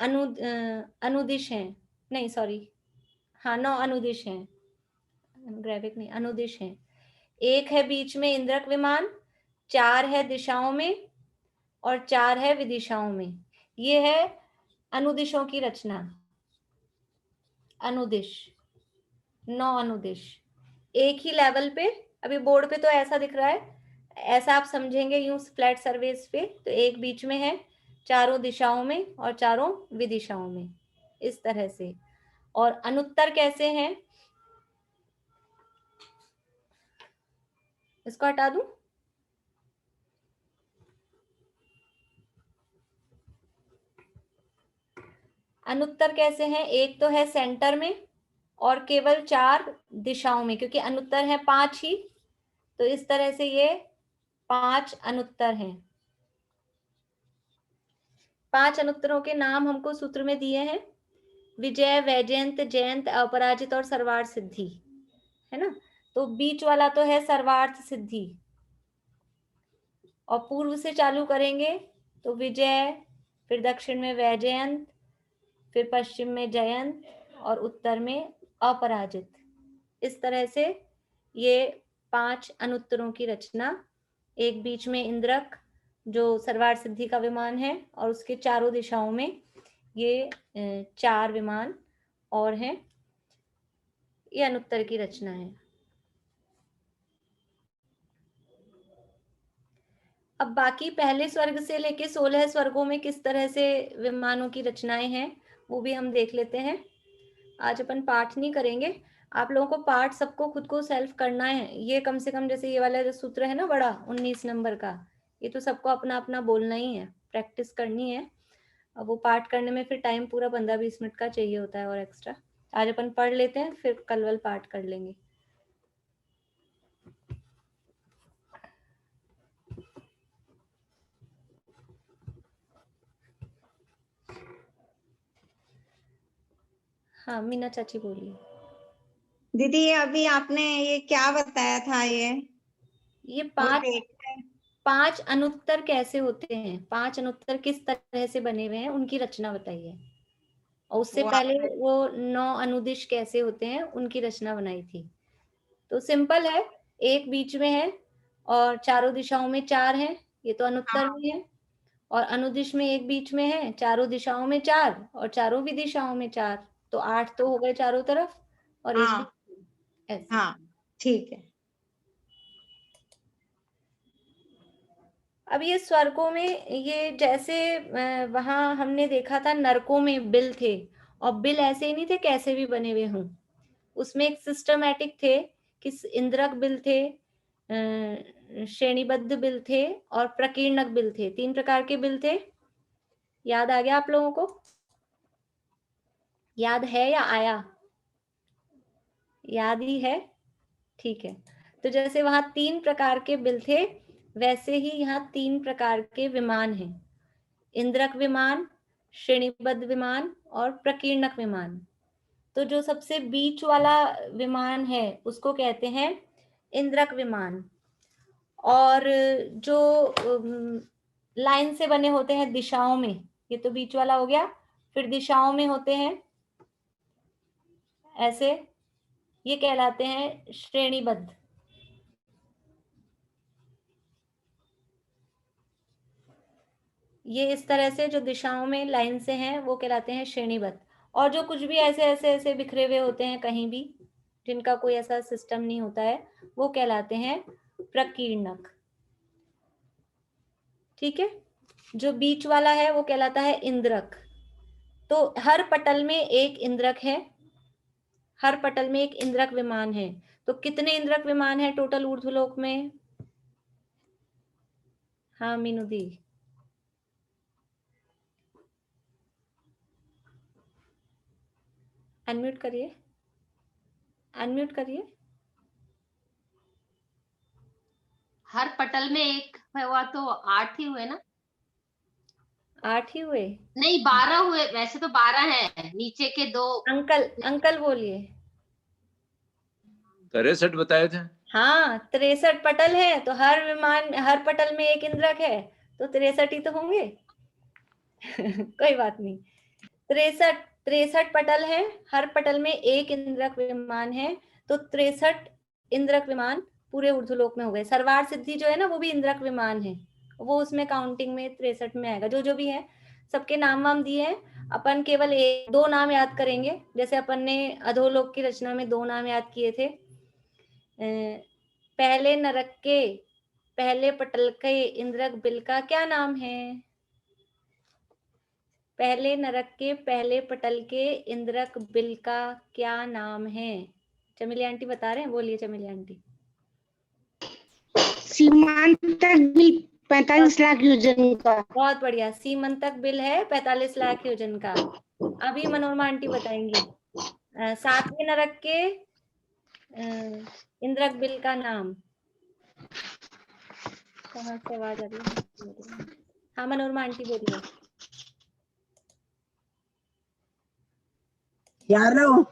अनुदिश हैं, नहीं सॉरी, हाँ 9 अनुदिश हैं, ग्रैविक नहीं, अनुदिश हैं। 1 है बीच में इंद्रक विमान, 4 है दिशाओं में और 4 है विदिशाओं में। ये है अनुदिशों की रचना। अनुदिश, 9 अनुदिश एक ही लेवल पे। अभी बोर्ड पे तो ऐसा दिख रहा है, ऐसा आप समझेंगे यूं फ्लैट सरफेस पे। तो एक बीच में है, चारों दिशाओं में और चारों विदिशाओं में, इस तरह से। और अनुत्तर कैसे हैं, इसको हटा दूं, अनुत्तर कैसे हैं, एक तो है सेंटर में और केवल 4 दिशाओं में, क्योंकि अनुत्तर है 5 ही, तो इस तरह से ये 5 अनुत्तर हैं। 5 अनुत्तरों के नाम हमको सूत्र में दिए हैं, विजय, वैजयंत, जयंत, अपराजित और सर्वार्थ सिद्धि, है ना। तो बीच वाला तो है सर्वार्थ सिद्धि, और पूर्व से चालू करेंगे तो विजय, फिर दक्षिण में वैजयंत, फिर पश्चिम में जयंत और उत्तर में अपराजित। इस तरह से ये 5 अनुत्तरों की रचना। एक बीच में इंद्रक जो सर्वार्थ सिद्धि का विमान है, और उसके चारों दिशाओं में ये 4 विमान और हैं। ये अनुत्तर की रचना है। अब बाकी पहले स्वर्ग से लेके 16 स्वर्गों में किस तरह से विमानों की रचनाएं हैं वो भी हम देख लेते हैं। आज अपन पाठ नहीं करेंगे, आप लोगों को पाठ सबको खुद को सेल्फ करना है। ये कम से कम जैसे ये वाला जो सूत्र है ना बड़ा 19 नंबर का, ये तो सबको अपना अपना बोलना ही है, प्रैक्टिस करनी है। अब वो पाठ करने में फिर टाइम पूरा 15-20 मिनट का चाहिए होता है और एक्स्ट्रा। आज अपन पढ़ लेते हैं, फिर कल वल पाठ कर लेंगे। हाँ मीना चाची बोलिए। दीदी अभी आपने ये क्या बताया था, ये 5 अनुत्तर कैसे होते हैं, 5 अनुत्तर किस तरह से बने हुए हैं, उनकी रचना बताइए। और उससे पहले वो 9 अनुदिश कैसे होते हैं, उनकी रचना बनाई थी। तो सिंपल है, एक बीच में है और चारों दिशाओं में 4 हैं, ये तो अनुत्तर में है। और अनुदिश में एक बीच में है, चारों दिशाओं में 4 और चारों विदिशाओं में 4, तो 8 तो हो गए चारों तरफ और एक ऐसे। हाँ ठीक है। अब ये स्वर्गों में, ये जैसे वहां हमने देखा था नरकों में बिल थे, और बिल ऐसे ही नहीं थे कैसे भी बने हुए हों, उसमें एक सिस्टमैटिक थे कि इंद्रक बिल थे, श्रेणीबद्ध बिल थे और प्रकीर्णक बिल थे। 3 प्रकार के बिल थे। याद आ गया आप लोगों को? याद है या आया? याद ही है, ठीक है। तो जैसे वहां 3 प्रकार के बिल थे, वैसे ही यहाँ 3 प्रकार के विमान हैं, इंद्रक विमान, श्रेणीबद्ध विमान और प्रकीर्णक विमान। तो जो सबसे बीच वाला विमान है उसको कहते हैं इंद्रक विमान। और जो लाइन से बने होते हैं दिशाओं में, ये तो बीच वाला हो गया, फिर दिशाओं में होते हैं ऐसे, ये कहलाते हैं श्रेणीबद्ध। ये इस तरह से जो दिशाओं में लाइन से हैं वो कहलाते हैं श्रेणीबद्ध। और जो कुछ भी ऐसे ऐसे ऐसे बिखरे हुए होते हैं कहीं भी, जिनका कोई ऐसा सिस्टम नहीं होता है, वो कहलाते हैं प्रकीर्णक। ठीक है, जो बीच वाला है वो कहलाता है इंद्रक। तो हर पटल में एक इंद्रक है, हर पटल में एक इंद्रक विमान है। तो कितने इंद्रक विमान है टोटल ऊर्ध्वलोक में? हाँ मीनू दी, अनम्यूट करिए, अनम्यूट करिए। हर पटल में एक हुआ तो 8 ही हुए ना? 8 ही हुए? नहीं 12 हुए, वैसे तो 12 हैं, नीचे के 2। अंकल बोलिए। 63 बताए थे। हाँ 63 पटल है, तो हर विमान, हर पटल में एक इंद्रक है, तो 63 ही तो होंगे। कोई बात नहीं, 63 पटल है, हर पटल में एक इंद्रक विमान है, तो 63 इंद्रक विमान पूरे ऊर्ध्वलोक में हो गए। सर्वार सिद्धि जो है ना वो भी इंद्रक विमान है, वो उसमें काउंटिंग में 63 में आएगा। जो जो भी है सबके नाम वाम दिए हैं, अपन केवल दो नाम याद करेंगे। जैसे अपन ने अधोलोक की रचना में 2 नाम याद किए थे। पहले नरक के पहले पटल के इंद्रक बिल का क्या नाम है? पहले नरक के पहले पटल के इंद्रक बिल का क्या नाम है? चमेली आंटी बता रहे हैं, बोलिए चमेली आंटी। सीमांतक बिल 45 लाख योजन का। बहुत बढ़िया, सीमंतक बिल है 45 लाख योजन का। अभी मनोरमा आंटी बताएंगी 7वें नरक के इंद्रक बिल का नाम। कहाँ से आवाज आ रही है? हाँ मनोरमा आंटी बोलिए। 11।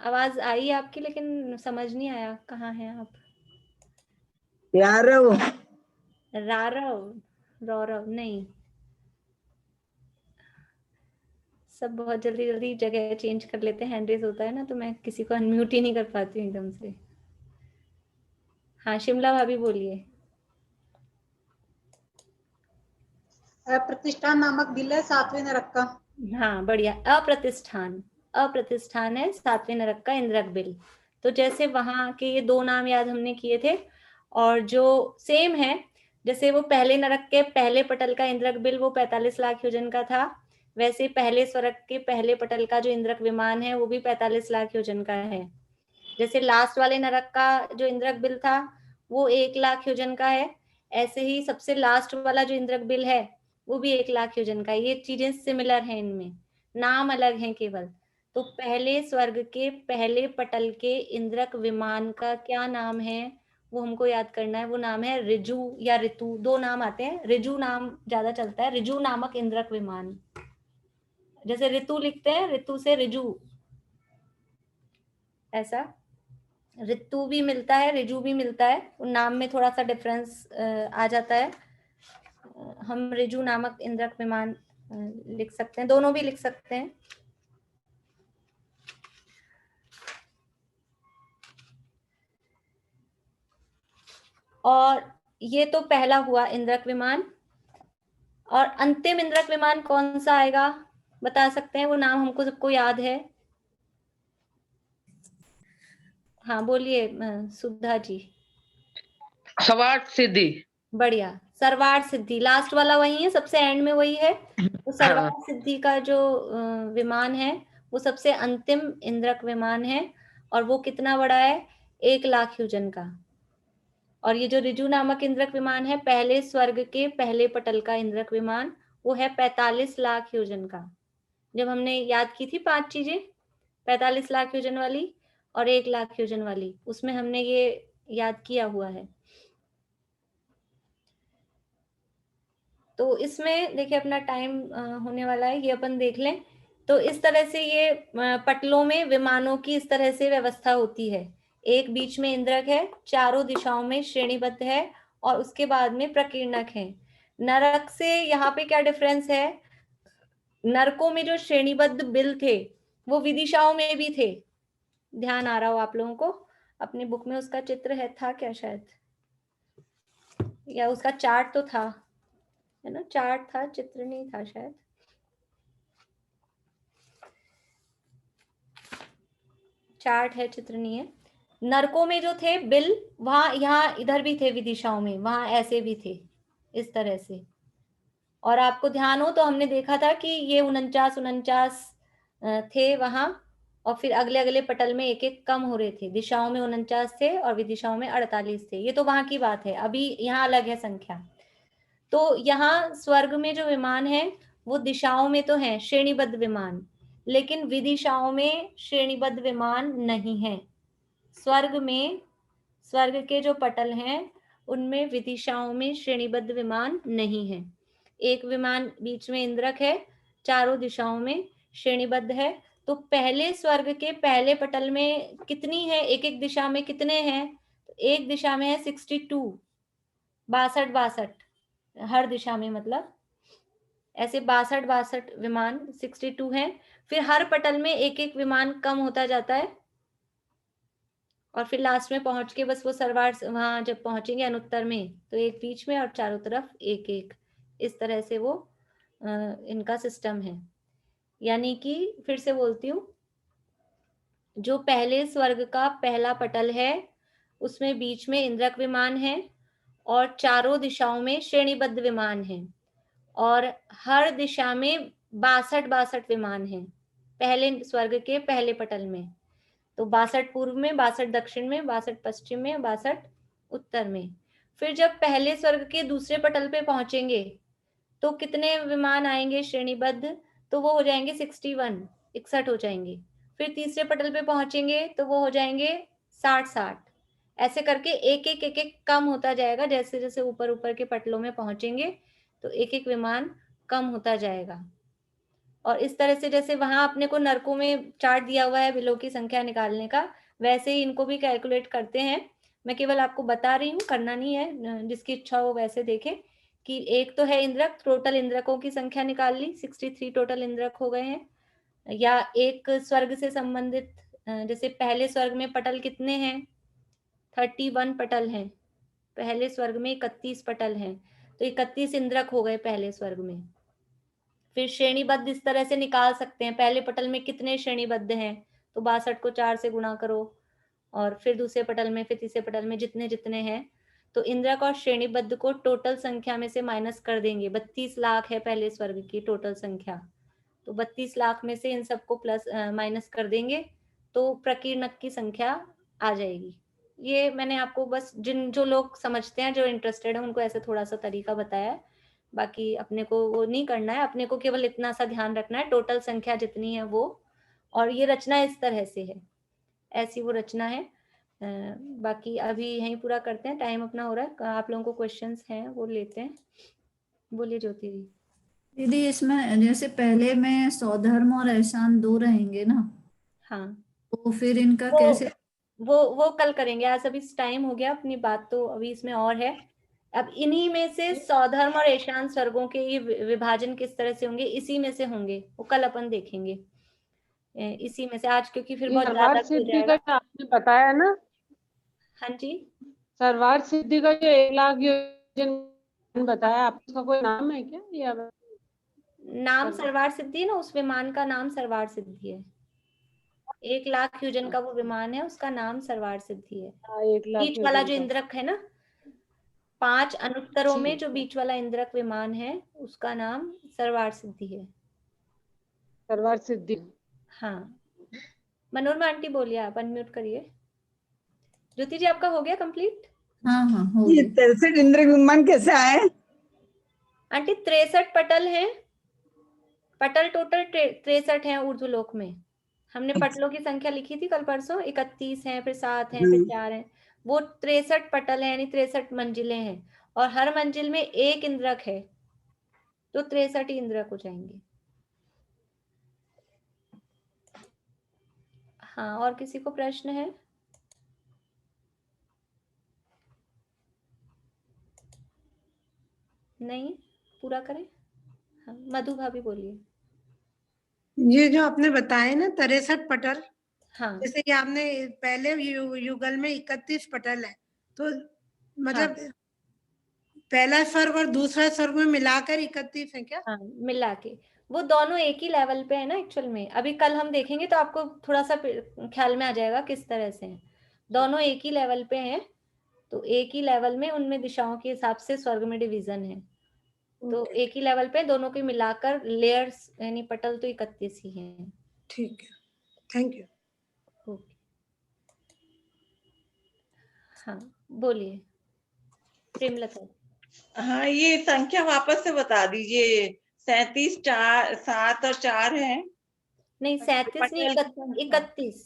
आवाज आई आपकी लेकिन समझ नहीं आया, कहाँ हैं आप? 11। रारव रौरव नहीं, सब बहुत जल्दी जल्दी जगह चेंज कर लेते हैं, हैंड रेज होता है ना तो मैं किसी को अनम्यूट ही नहीं कर पाती हूँ एकदम से। हाँ शिमला भाभी बोलिए। अप्रतिष्ठान नामक बिल है 7वें नरक का। हाँ बढ़िया, अप्रतिष्ठान, अप्रतिष्ठान है 7वें नरक का इंद्रक बिल। तो जैसे वहां के ये 2 नाम याद हमने किए थे, और जो सेम है जैसे वो पहले नरक के पहले पटल का इंद्रक बिल वो 45 लाख योजन का था, वैसे पहले स्वर्ग के पहले पटल का जो इंद्रक विमान है वो भी 45 लाख योजन का है। जैसे लास्ट वाले नरक का जो इंद्रक बिल था वो 1 लाख योजन का है, ऐसे ही सबसे लास्ट वाला जो इंद्रक बिल है वो भी 1 लाख योजन का। ये चीजें सिमिलर हैं, इनमें नाम अलग हैं केवल। तो पहले स्वर्ग के पहले पटल के इंद्रक विमान का क्या नाम है वो हमको याद करना है। वो नाम है ऋजु या ऋतु, 2 नाम आते हैं, ऋजु नाम ज्यादा चलता है, ऋजु नामक इंद्रक विमान। जैसे ऋतु लिखते हैं, ऋतु से ऋजु, ऐसा ऋतु भी मिलता है ऋजु भी मिलता है, उन नाम में थोड़ा सा डिफरेंस आ जाता है। हम ऋजु नामक इंद्रक विमान लिख सकते हैं, दोनों भी लिख सकते हैं। और ये तो पहला हुआ इंद्रक विमान, और अंतिम इंद्रक विमान कौन सा आएगा बता सकते हैं? वो नाम हमको सबको याद है। हाँ बोलिए सुधा जी। सर्वार्थ सिद्धि। बढ़िया, सर्वार्थ सिद्धि लास्ट वाला वही है, सबसे एंड में वही है। तो सर्वार्थ सिद्धि का जो विमान है वो सबसे अंतिम इंद्रक विमान है, और वो कितना बड़ा है? 1 लाख योजन का। और ये जो ऋजु नामक इंद्रक विमान है पहले स्वर्ग के पहले पटल का इंद्रक विमान, वो है 45 लाख योजन का। जब हमने याद की थी 5 चीजें, 45 लाख योजन वाली और 1 लाख योजन वाली, उसमें हमने ये याद किया हुआ है। तो इसमें देखिए अपना टाइम होने वाला है, ये अपन देख लें। तो इस तरह से ये पटलों में विमानों की इस तरह से व्यवस्था होती है। एक बीच में इंद्रक है, चारों दिशाओं में श्रेणीबद्ध है, और उसके बाद में प्रकीर्णक है। नरक से यहाँ पे क्या डिफरेंस है? नरकों में जो श्रेणीबद्ध बिल थे वो विदिशाओं में भी थे। ध्यान आ रहा हो आप लोगों को? अपनी बुक में उसका चित्र है, था क्या शायद, या उसका चार्ट तो था, है ना? चार्ट था, चित्र नहीं था शायद। चार्ट है, चित्र नहीं है। नरकों में जो थे बिल, वहां यहाँ इधर भी थे, विदिशाओं में वहां ऐसे भी थे इस तरह से। और आपको ध्यान हो तो हमने देखा था कि ये 49 थे वहां, और फिर अगले अगले पटल में एक एक कम हो रहे थे। दिशाओं में 49 थे और विदिशाओं में 48 थे। ये तो वहां की बात है, अभी यहाँ अलग है संख्या। तो यहाँ स्वर्ग में जो विमान है वो दिशाओं में तो है श्रेणीबद्ध विमान, लेकिन विदिशाओं में श्रेणीबद्ध विमान नहीं है। स्वर्ग में, स्वर्ग के जो पटल हैं उनमें विदिशाओं में श्रेणीबद्ध विमान नहीं है। एक विमान बीच में इंद्रक है, चारों दिशाओं में श्रेणीबद्ध है। तो पहले स्वर्ग के पहले पटल में कितनी है? एक एक दिशा में कितने हैं? एक दिशा में है 62, 62 हर दिशा में, मतलब ऐसे 62 विमान 62 हैं। फिर हर पटल में एक एक विमान कम होता जाता है और फिर लास्ट में पहुंच के बस वो सर्वार्थ वहां जब पहुंचेंगे अनुत्तर में तो एक बीच में और चारों तरफ एक एक, इस तरह से वो इनका सिस्टम है। यानी कि फिर से बोलती हूँ, जो पहले स्वर्ग का पहला पटल है उसमें बीच में इंद्रक विमान है और चारों दिशाओं में श्रेणीबद्ध विमान है और हर दिशा में 62 विमान हैं पहले स्वर्ग के पहले पटल में। तो 62 पूर्व में, 62 दक्षिण में, 62 पश्चिम में, 62 उत्तर में। फिर जब पहले स्वर्ग के दूसरे पटल पे पहुंचेंगे तो कितने विमान आएंगे श्रेणीबद्ध? तो वो हो जाएंगे 61 हो जाएंगे। फिर तीसरे पटल पे पहुंचेंगे तो वो हो जाएंगे 60। ऐसे करके एक एक कम होता जाएगा। जैसे जैसे ऊपर ऊपर के पटलों में पहुंचेंगे तो एक एक विमान कम होता जाएगा। और इस तरह से जैसे वहां अपने को नरकों में चार्ट दिया हुआ है बिलों की संख्या निकालने का, वैसे ही इनको भी कैलकुलेट करते हैं। मैं केवल आपको बता रही हूँ, करना नहीं है, जिसकी इच्छा हो वैसे देखे। कि एक तो है इंद्रक, टोटल इंद्रकों की संख्या निकाल ली, 63 टोटल इंद्रक हो गए हैं। या एक स्वर्ग से संबंधित, जैसे पहले स्वर्ग में पटल कितने हैं? 31 पटल हैं। पहले स्वर्ग में 31 पटल हैं, तो 31 इंद्रक हो गए पहले स्वर्ग में। फिर श्रेणीबद्ध इस तरह से निकाल सकते हैं, पहले पटल में कितने श्रेणीबद्ध हैं तो 62 को 4 से गुणा करो और फिर दूसरे पटल में, फिर तीसरे पटल में जितने जितने हैं, तो इंद्रक और श्रेणीबद्ध को टोटल संख्या में से माइनस कर देंगे। 32 लाख है पहले स्वर्ग की टोटल संख्या, तो 32 लाख में से इन सबको प्लस माइनस कर देंगे तो प्रकीर्णक की संख्या आ जाएगी। ये मैंने आपको बस जो लोग समझते हैं, जो इंटरेस्टेड है, उनको ऐसे थोड़ा सा तरीका बताया है। बाकी अपने को वो नहीं करना है, अपने को केवल इतना सा ध्यान रखना है टोटल संख्या जितनी है वो। और ये रचना इस तरह से है, ऐसी वो रचना है। बाकी अभी यहीं पूरा करते हैं, टाइम अपना हो रहा है। आप लोगों को क्वेश्चंस हैं वो लेते हैं। बोलिए ज्योति दी। दीदी इसमें जैसे पहले में सौधर्म और एहसान 2 रहेंगे ना? हाँ, तो फिर इनका वो, कैसे? वो कल करेंगे, आज अभी टाइम हो गया अपनी बात, तो अभी इसमें और है। अब इन्हीं में से सौधर्म और ईशान स्वर्गों के ये विभाजन किस तरह से होंगे, इसी में से होंगे, वो कल अपन देखेंगे इसी में से। आज क्योंकि फिर बहुत ज्यादा हो सिद्धि जाएगा। का आपने बताया ना, हाँ जी, सर्वार्थ सिद्धि का जो 1 लाख योजन बताया, आपका कोई नाम है क्या? या नाम सर्वार्थ सिद्धि है ना, उस विमान का नाम सर्वार्थ सिद्धि है। 1 लाख योजन का वो विमान है, उसका नाम सर्वार्थ सिद्धि है। 1 लाख बीच वाला जो इंद्रक है ना, 5 अनुत्तरों में जो बीच वाला इंद्रक विमान है उसका नाम सर्वार्थ सिद्धि है। सर्वार्थ सिद्धि। हाँ, मनोरमा आंटी बोलिए, आप अनम्यूट करिए। ज्योति जी आपका हो गया कंप्लीट? हाँ हाँ हो गया। 63 इंद्र विमान कैसे आए? आंटी 63 पटल हैं, पटल टोटल 63 हैं ऊर्ध्वलोक में। हमने पटलों की संख्या लिखी थी कल परसों, 31 हैं, फिर 7 हैं, फिर 4 हैं। वो 63 पटल है, यानी 63 मंजिलें हैं और हर मंजिल में एक इंद्रक है, तो 63 इंद्रक हो जाएंगे। हाँ, और किसी को प्रश्न है? नहीं, पूरा करें। हाँ, मधु भाभी बोलिए। ये जो आपने बताए ना 63 पटल, हाँ, जैसे कि आपने पहले युगल में 31 पटल है, तो मतलब हाँ, पहला स्वर्ग और दूसरा स्वर्ग में मिलाकर 31 है क्या? हाँ, मिला के वो दोनों एक ही लेवल पे है ना एक्चुअल में। अभी कल हम देखेंगे तो आपको थोड़ा सा ख्याल में आ जाएगा किस तरह से हैं। दोनों एक ही लेवल पे हैं, तो एक ही लेवल में उनमें दिशाओं के हिसाब से स्वर्ग में डिवीजन है। तो एक ही लेवल पे दोनों को मिलाकर लेयर्स यानी पटल तो 31 ही हैं। ठीक है, थैंक यू। ओके, हाँ बोलिए प्रेमलता। हाँ, ये संख्या वापस से बता दीजिए। 37, 4, 7 और 4 है। नहीं 37 नहीं, 31।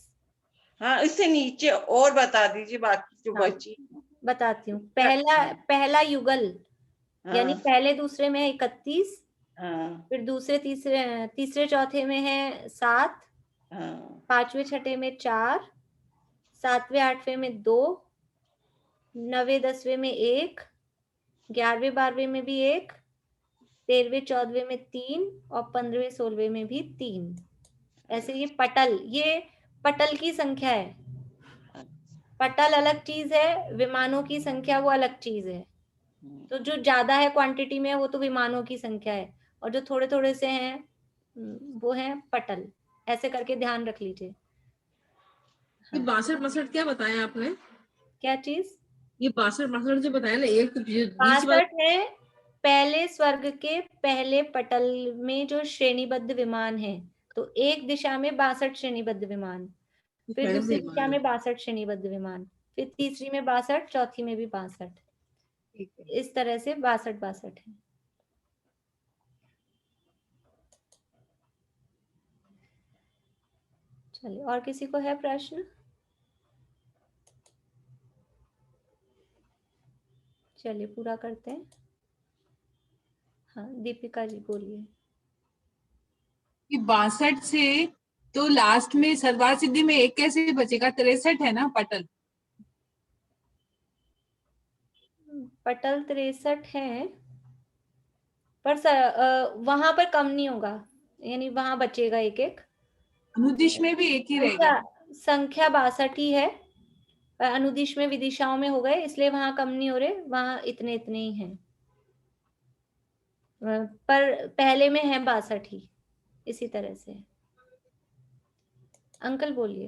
हाँ, इससे नीचे और बता दीजिए बाकी जो हाँ, बची। बताती हूँ। पहला युगल, यानी पहले दूसरे में 31, फिर दूसरे तीसरे चौथे में है 7, पांचवे छठे में 4, सातवें आठवें में 2, 9वें 10वें में 1, 11वें 12वें में भी 1, 13वें 14वें में 3 और 15वें 16वें में भी 3। ऐसे ये पटल की संख्या है। पटल अलग चीज है, विमानों की संख्या वो अलग चीज है। तो जो ज्यादा है क्वांटिटी में वो तो विमानों की संख्या है, और जो थोड़े थोड़े से हैं वो है पटल। ऐसे करके ध्यान रख लीजिए। ये 62 क्या बताया आपने? क्या चीज? ये 62 जो बताया ना, एक तो बीच 62 है पहले स्वर्ग के पहले पटल में जो श्रेणीबद्ध विमान है। तो एक दिशा में 62 श्रेणीबद्ध विमान, फिर दूसरी दिशा में 62 श्रेणीबद्ध विमान, फिर तीसरी में 62, चौथी में भी 62। इस तरह से 62 है। चलिए, और किसी को है प्रश्न? चलिए पूरा करते हैं। हाँ दीपिका जी बोलिए। कि 62 से तो लास्ट में सर्वार सिद्धि में एक कैसे बचेगा? 63 है ना पटल? पटल 63 है, पर वहां पर कम नहीं होगा, यानी वहां बचेगा एक एक। अनुदिश में भी एक ही रहेगा। संख्या 62 ही है, पर अनुदिश में विदिशाओं में हो गए, इसलिए वहां कम नहीं हो रहे, वहां इतने इतने ही हैं। पर पहले में है 62 ही। इसी तरह से अंकल बोलिए।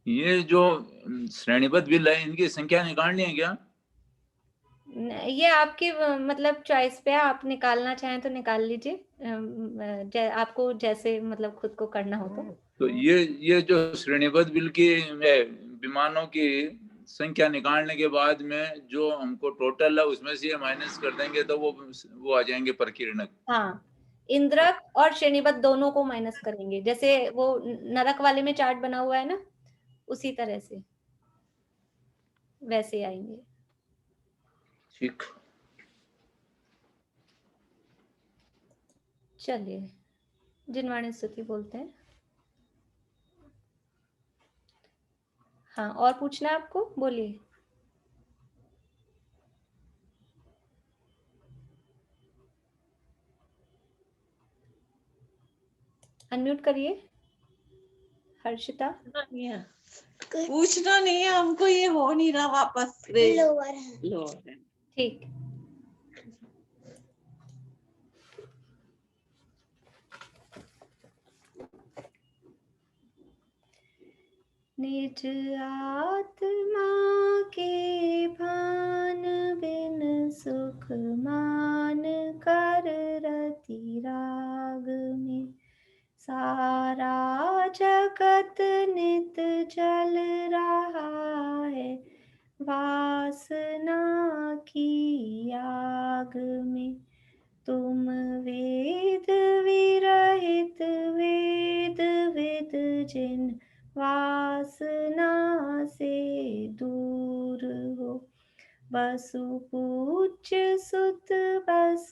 ये जो श्रेणीबद्ध बिल है इनकी संख्या निकालनी है क्या? ये आपकी मतलब चॉइस पे है, आप निकालना चाहें तो निकाल लीजिए, आपको जैसे मतलब खुद को करना हो। तो ये जो श्रेणीबद्ध बिल की विमानों की संख्या निकालने के बाद में जो हमको टोटल है उसमें से माइनस कर देंगे तो वो आ जाएंगे प्रकीर्णक। हाँ, इंद्रक और श्रेणीबद्ध दोनों को माइनस करेंगे, जैसे वो नरक वाले में चार्ट बना हुआ है ना, उसी तरह से वैसे आएंगे। ठीक। चलिए, जिनवाणी स्तुति बोलते हैं। हाँ, और पूछना है आपको? बोलिए। अनम्यूट करिए। हर्षिता। पूछना नहीं है हमको, ये हो नहीं रहा वापस। लोअर। ठीक। निज आत्मा के भान बिन सुख मान कर रति राग में, सारा जगत नित जल रहा है वासना की आग में। तुम वेद विरहित वेद विद जिन वासना से दूर हो, बसु पूज्य सुत बस